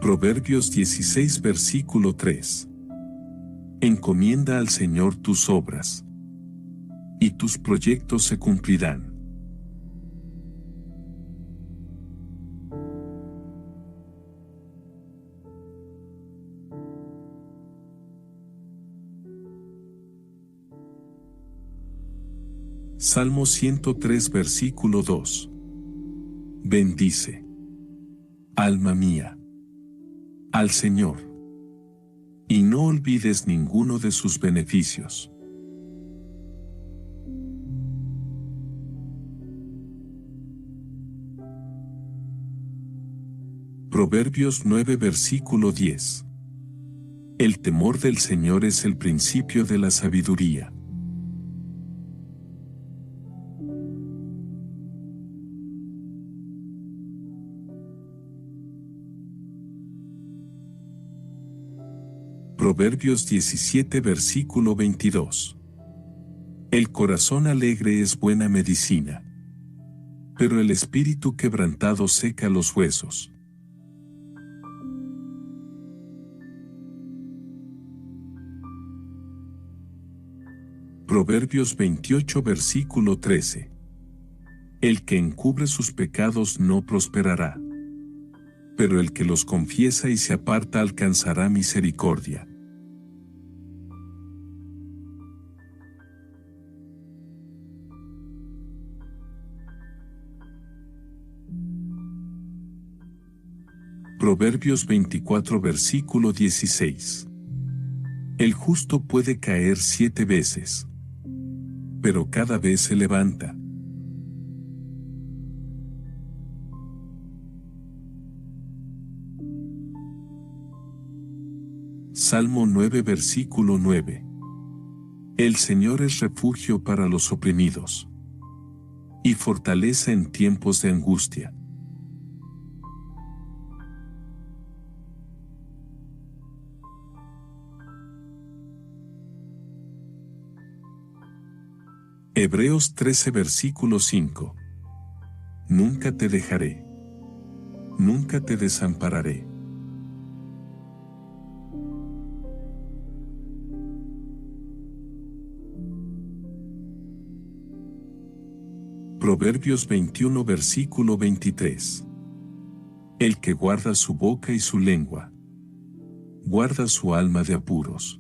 Proverbios 16 versículo 3. Encomienda al Señor tus obras, y tus proyectos se cumplirán. Salmo 103 versículo 2. Bendice, alma mía, al Señor, y no olvides ninguno de sus beneficios. Proverbios 9 versículo 10. El temor del Señor es el principio de la sabiduría. Proverbios 17 versículo 22. El corazón alegre es buena medicina, pero el espíritu quebrantado seca los huesos. Proverbios 28 versículo 13. El que encubre sus pecados no prosperará, pero el que los confiesa y se aparta alcanzará misericordia. Proverbios 24 versículo 16. El El justo puede caer 7 veces, pero cada vez se levanta. Salmo 9, versículo 9. El Señor es refugio para los oprimidos y fortaleza en tiempos de angustia. Hebreos 13, versículo 5. Nunca te dejaré. Nunca te desampararé. Proverbios 21, versículo 23. El que guarda su boca y su lengua, guarda su alma de apuros.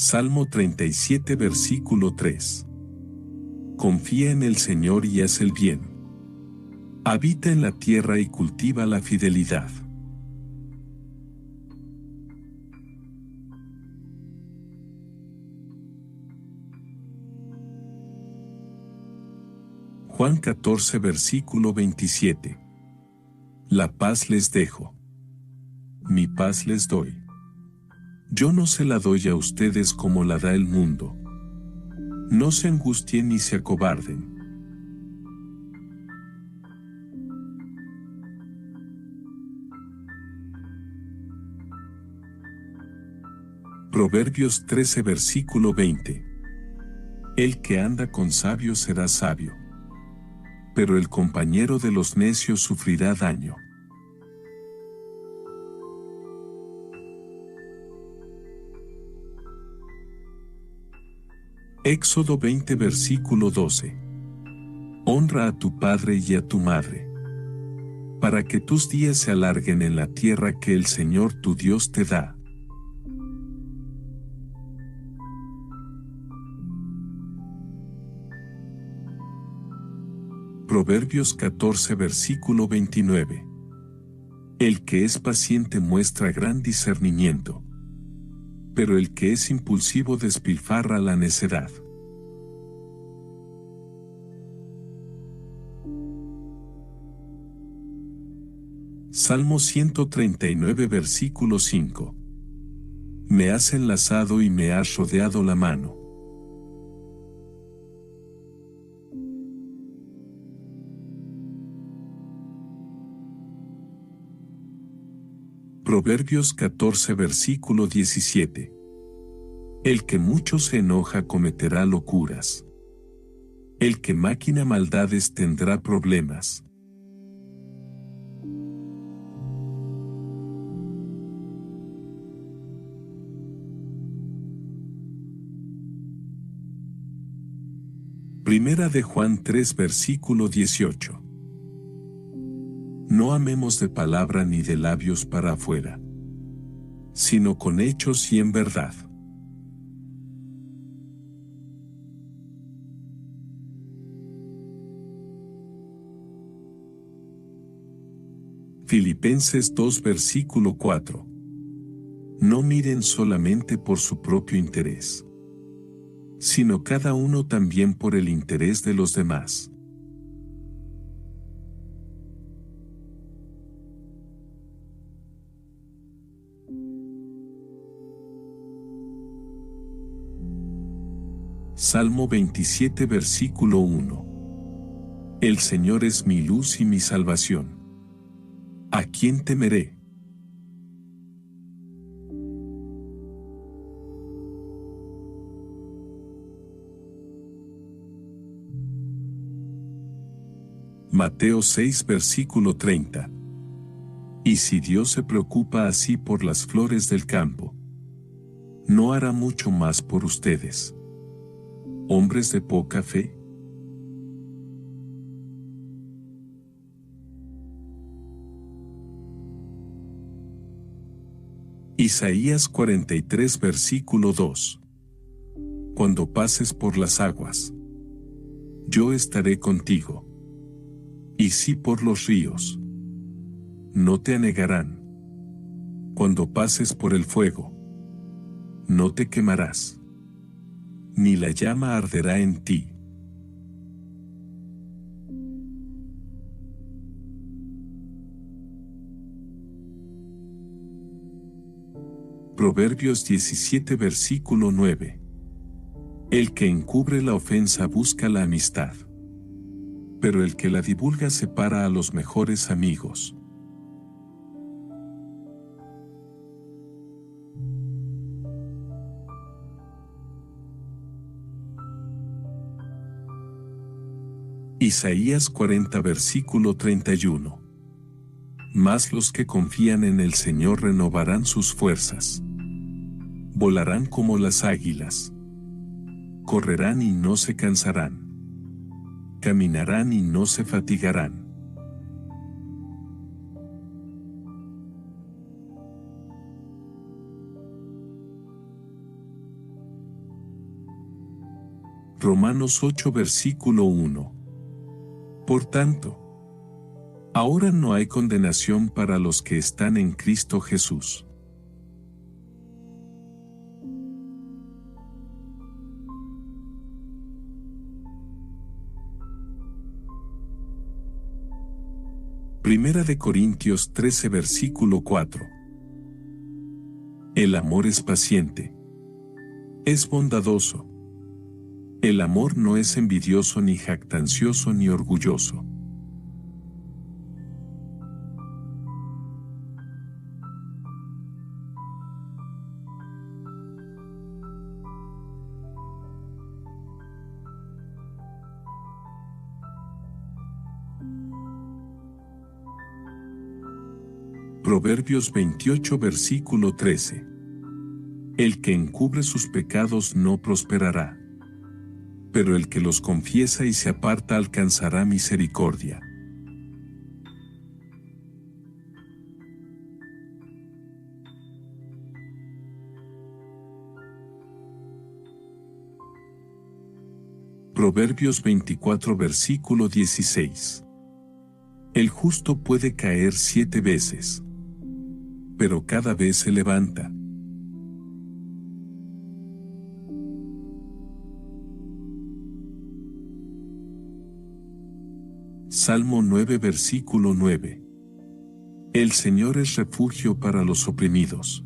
Salmo 37, versículo 3. Confía en el Señor y haz el bien. Habita en la tierra y cultiva la fidelidad. Juan 14, versículo 27. La paz les dejo. Mi paz les doy. Yo no se la doy a ustedes como la da el mundo. No se angustien ni se acobarden. Proverbios 13, versículo 20. El que anda con sabios será sabio, pero el compañero de los necios sufrirá daño. Éxodo 20, versículo 12. Honra a tu padre y a tu madre, para que tus días se alarguen en la tierra que el Señor tu Dios te da. Proverbios 14, versículo 29. El que es paciente muestra gran discernimiento, pero el que es impulsivo despilfarra la necedad. Salmo 139, versículo 5. Me has enlazado y me has rodeado la mano. Proverbios 14, versículo 17. El que mucho se enoja cometerá locuras. El que maquina maldades tendrá problemas. Primera de Juan 3, versículo 18. No amemos de palabra ni de labios para afuera, sino con hechos y en verdad. Filipenses 2, versículo 4. No miren solamente por su propio interés, sino cada uno también por el interés de los demás. Salmo 27, versículo 1. El Señor es mi luz y mi salvación. ¿A quién temeré? Mateo 6, versículo 30. Y si Dios se preocupa así por las flores del campo, ¿no hará mucho más por ustedes, hombres de poca fe? Isaías 43, versículo 2. Cuando pases por las aguas, yo estaré contigo. Y si por los ríos, no te anegarán. Cuando pases por el fuego, no te quemarás, ni la llama arderá en ti. Proverbios 17 versículo 9. El que encubre la ofensa busca la amistad, pero el que la divulga separa a los mejores amigos. Isaías 40 versículo 31. Mas los que confían en el Señor renovarán sus fuerzas. Volarán como las águilas. Correrán y no se cansarán. Caminarán y no se fatigarán. Romanos 8 versículo 1. Por tanto, ahora no hay condenación para los que están en Cristo Jesús. Primera de Corintios 13 versículo 4. El amor es paciente. Es bondadoso. El amor no es envidioso ni jactancioso ni orgulloso. Proverbios 28 versículo 13. El que encubre sus pecados no prosperará, pero el que los confiesa y se aparta alcanzará misericordia. Proverbios 24 versículo 16. El justo puede caer 7 veces, pero cada vez se levanta. Salmo 9 versículo 9. El Señor es refugio para los oprimidos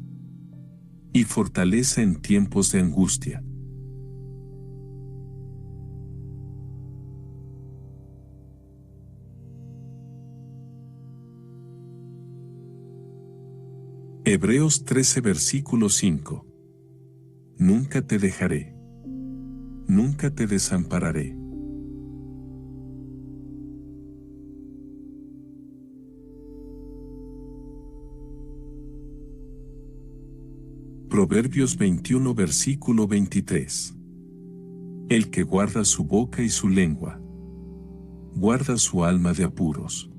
y fortaleza en tiempos de angustia. Hebreos 13 versículo 5. Nunca te dejaré. Nunca te desampararé. Proverbios 21 versículo 23. El que guarda su boca y su lengua, guarda su alma de apuros.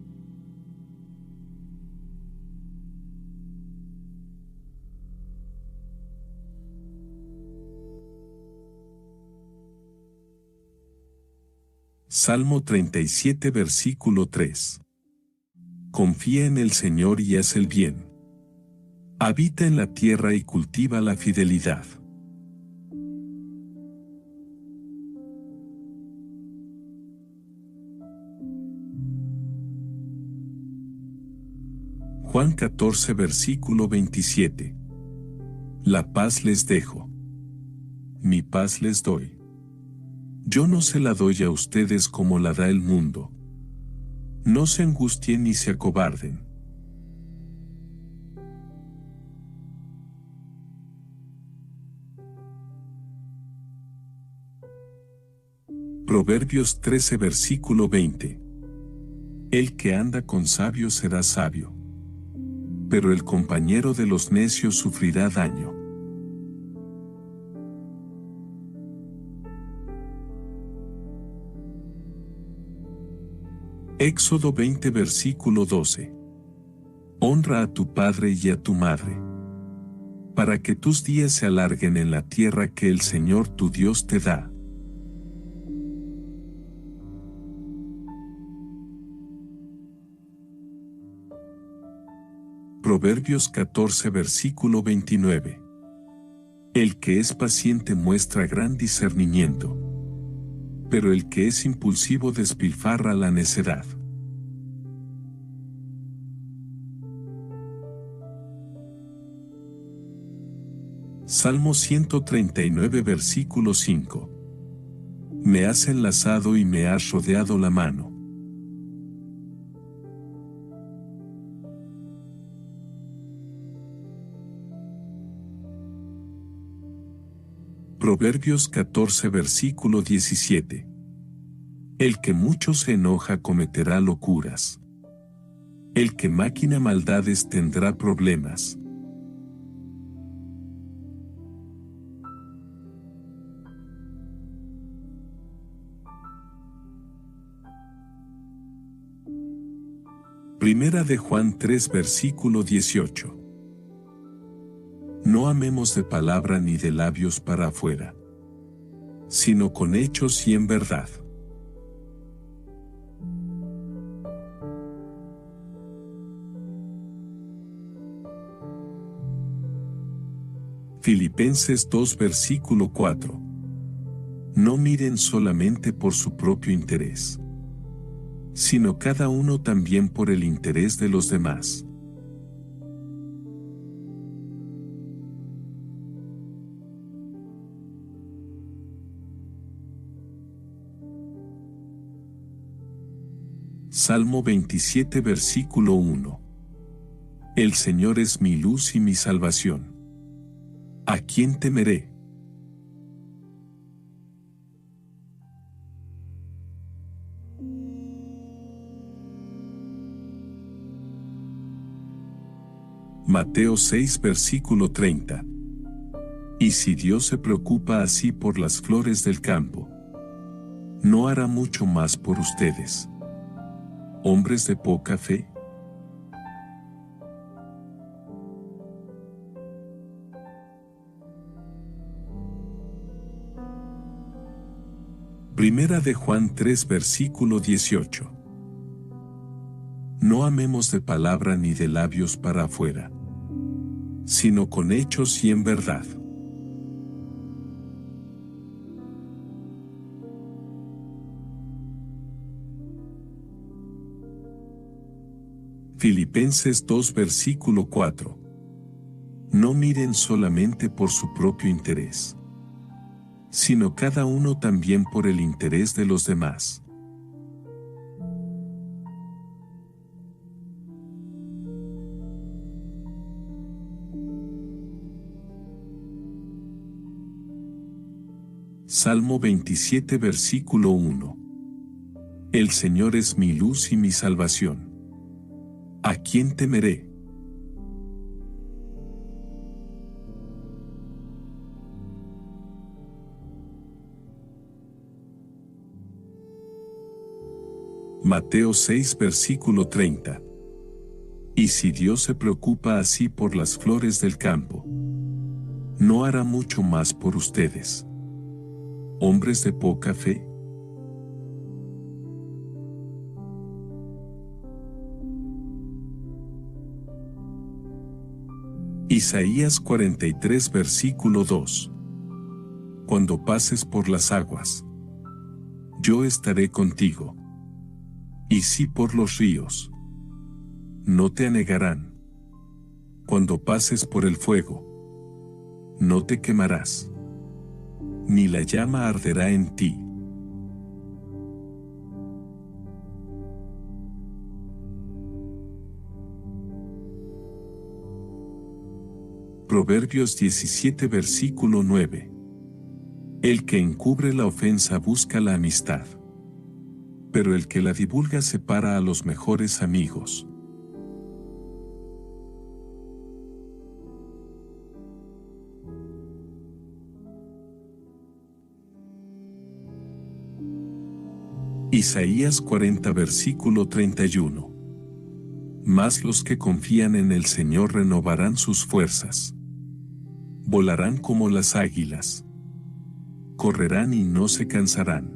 Salmo 37 versículo 3. Confía en el Señor y haz el bien. Habita en la tierra y cultiva la fidelidad. Juan 14 versículo 27. La paz les dejo. Mi paz les doy. Yo no se la doy a ustedes como la da el mundo. No se angustien ni se acobarden. Proverbios 13 versículo 20. El que anda con sabios será sabio, pero el compañero de los necios sufrirá daño. Éxodo 20 versículo 12. Honra a tu padre y a tu madre, para que tus días se alarguen en la tierra que el Señor tu Dios te da. Proverbios 14 versículo 29. El que es paciente muestra gran discernimiento, pero el que es impulsivo despilfarra la necedad. Salmo 139 versículo 5. Me has enlazado y me has rodeado la mano. Proverbios 14 versículo 17. El que mucho se enoja cometerá locuras. El que maquina maldades tendrá problemas. Primera de Juan 3 versículo 18. No amemos de palabra ni de labios para afuera, sino con hechos y en verdad. Filipenses 2 versículo 4. No miren solamente por su propio interés, sino cada uno también por el interés de los demás. Salmo 27 versículo 1. El Señor es mi luz y mi salvación. ¿A quién temeré? Mateo 6 versículo 30. Y si Dios se preocupa así por las flores del campo, ¿no hará mucho más por ustedes, hombres de poca fe? Primera de Juan 3 versículo 18. No amemos de palabra ni de labios para afuera, sino con hechos y en verdad. Filipenses 2 versículo 4. No miren solamente por su propio interés, sino cada uno también por el interés de los demás. Salmo 27 versículo 1. El Señor es mi luz y mi salvación. ¿A quién temeré? Mateo 6 versículo 30. Y si Dios se preocupa así por las flores del campo, ¿no hará mucho más por ustedes, hombres de poca fe? Isaías 43 versículo 2. Cuando pases por las aguas, yo estaré contigo. Y si por los ríos, no te anegarán. Cuando pases por el fuego, no te quemarás, ni la llama arderá en ti. Proverbios 17 versículo 9. El que encubre la ofensa busca la amistad, pero el que la divulga separa a los mejores amigos. Isaías 40 versículo 31. Mas los que confían en el Señor renovarán sus fuerzas. Volarán como las águilas. Correrán y no se cansarán.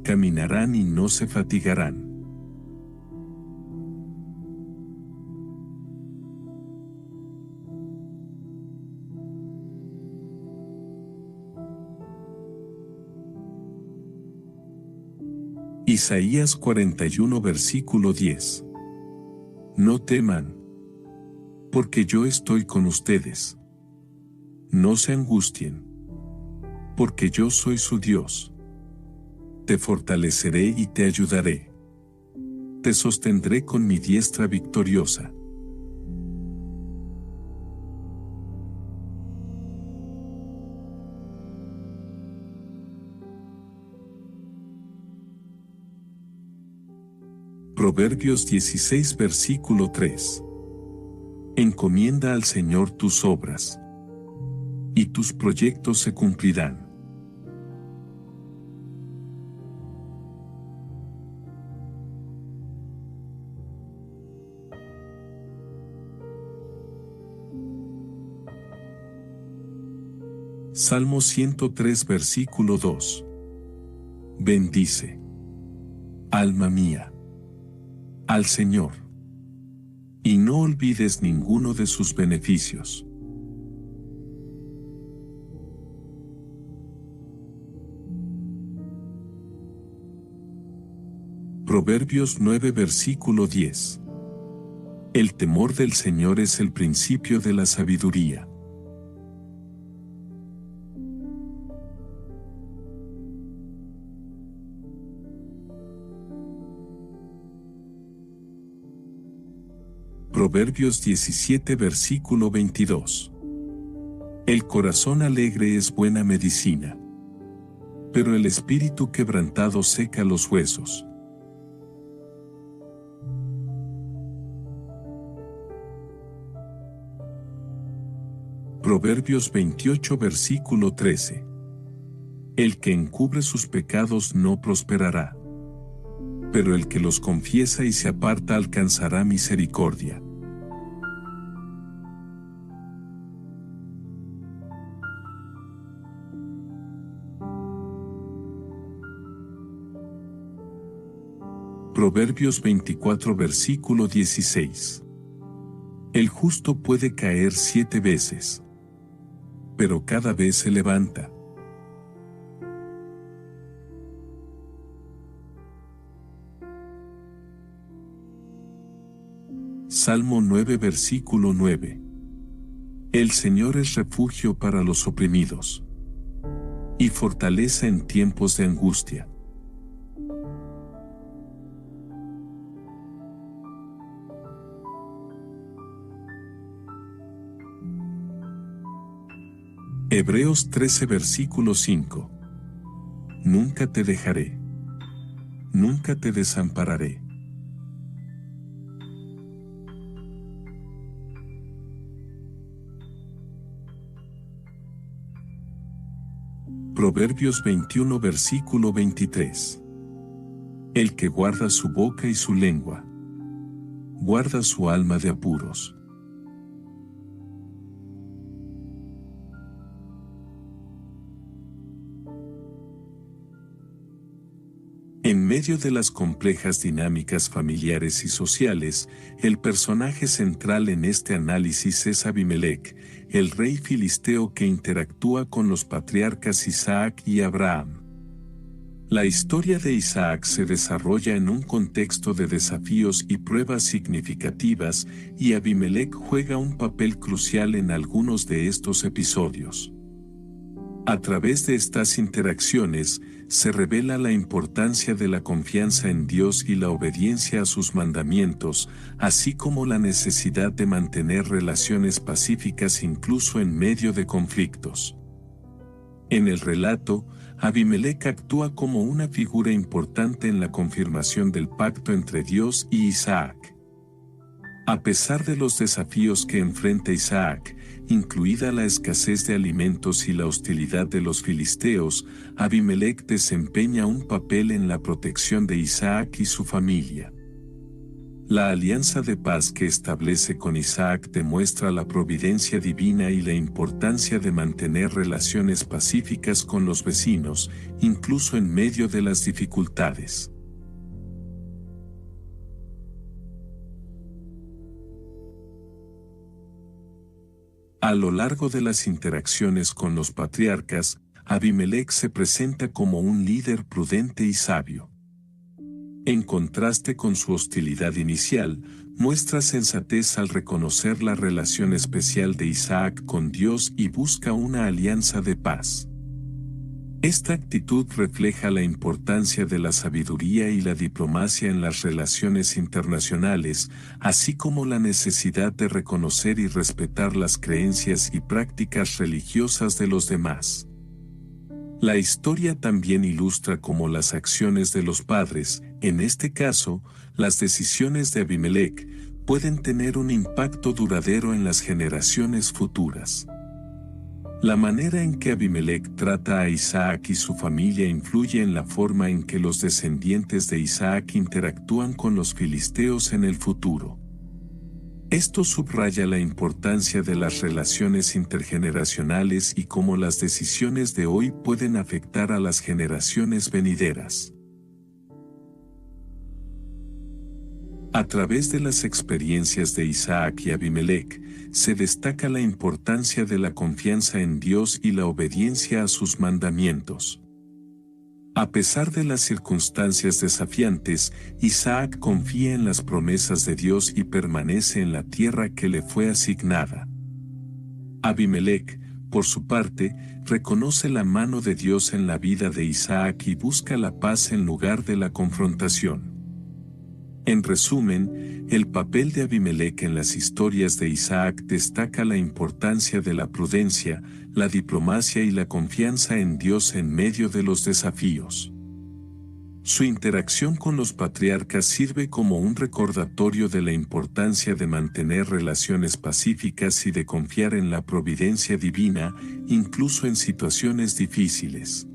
Caminarán y no se fatigarán. Isaías 41 versículo 10. No teman, porque yo estoy con ustedes. No se angustien, porque yo soy su Dios. Te fortaleceré y te ayudaré. Te sostendré con mi diestra victoriosa. Proverbios 16 versículo 3. Encomienda al Señor tus obras, y tus proyectos se cumplirán. Salmo 103 versículo 2. Bendice, alma mía, al Señor, y no olvides ninguno de sus beneficios. Proverbios 9 versículo 10. El temor del Señor es el principio de la sabiduría. Proverbios 17 versículo 22. El corazón alegre es buena medicina, pero el espíritu quebrantado seca los huesos. Proverbios 28 versículo 13. El que encubre sus pecados no prosperará, pero el que los confiesa y se aparta alcanzará misericordia. Proverbios 24 versículo 16. El justo puede caer 7 veces, pero cada vez se levanta. Salmo 9 versículo 9. El Señor es refugio para los oprimidos, y fortaleza en tiempos de angustia. Hebreos 13 versículo 5. Nunca te dejaré, nunca te desampararé. Proverbios 21 versículo 23. El que guarda su boca y su lengua, guarda su alma de apuros. En medio de las complejas dinámicas familiares y sociales, el personaje central en este análisis es Abimelec, el rey filisteo que interactúa con los patriarcas Isaac y Abraham. La historia de Isaac se desarrolla en un contexto de desafíos y pruebas significativas, y Abimelec juega un papel crucial en algunos de estos episodios. A través de estas interacciones, se revela la importancia de la confianza en Dios y la obediencia a sus mandamientos, así como la necesidad de mantener relaciones pacíficas incluso en medio de conflictos. En el relato, Abimelec actúa como una figura importante en la confirmación del pacto entre Dios y Isaac. A pesar de los desafíos que enfrenta Isaac, incluida la escasez de alimentos y la hostilidad de los filisteos, Abimelec desempeña un papel en la protección de Isaac y su familia. La alianza de paz que establece con Isaac demuestra la providencia divina y la importancia de mantener relaciones pacíficas con los vecinos, incluso en medio de las dificultades. A lo largo de las interacciones con los patriarcas, Abimelec se presenta como un líder prudente y sabio. En contraste con su hostilidad inicial, muestra sensatez al reconocer la relación especial de Isaac con Dios y busca una alianza de paz. Esta actitud refleja la importancia de la sabiduría y la diplomacia en las relaciones internacionales, así como la necesidad de reconocer y respetar las creencias y prácticas religiosas de los demás. La historia también ilustra cómo las acciones de los padres, en este caso, las decisiones de Abimelec, pueden tener un impacto duradero en las generaciones futuras. La manera en que Abimelec trata a Isaac y su familia influye en la forma en que los descendientes de Isaac interactúan con los filisteos en el futuro. Esto subraya la importancia de las relaciones intergeneracionales y cómo las decisiones de hoy pueden afectar a las generaciones venideras. A través de las experiencias de Isaac y Abimelec, se destaca la importancia de la confianza en Dios y la obediencia a sus mandamientos. A pesar de las circunstancias desafiantes, Isaac confía en las promesas de Dios y permanece en la tierra que le fue asignada. Abimelec, por su parte, reconoce la mano de Dios en la vida de Isaac y busca la paz en lugar de la confrontación. En resumen, el papel de Abimelec en las historias de Isaac destaca la importancia de la prudencia, la diplomacia y la confianza en Dios en medio de los desafíos. Su interacción con los patriarcas sirve como un recordatorio de la importancia de mantener relaciones pacíficas y de confiar en la providencia divina, incluso en situaciones difíciles.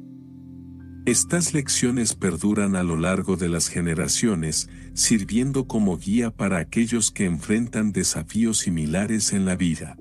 Estas lecciones perduran a lo largo de las generaciones, sirviendo como guía para aquellos que enfrentan desafíos similares en la vida.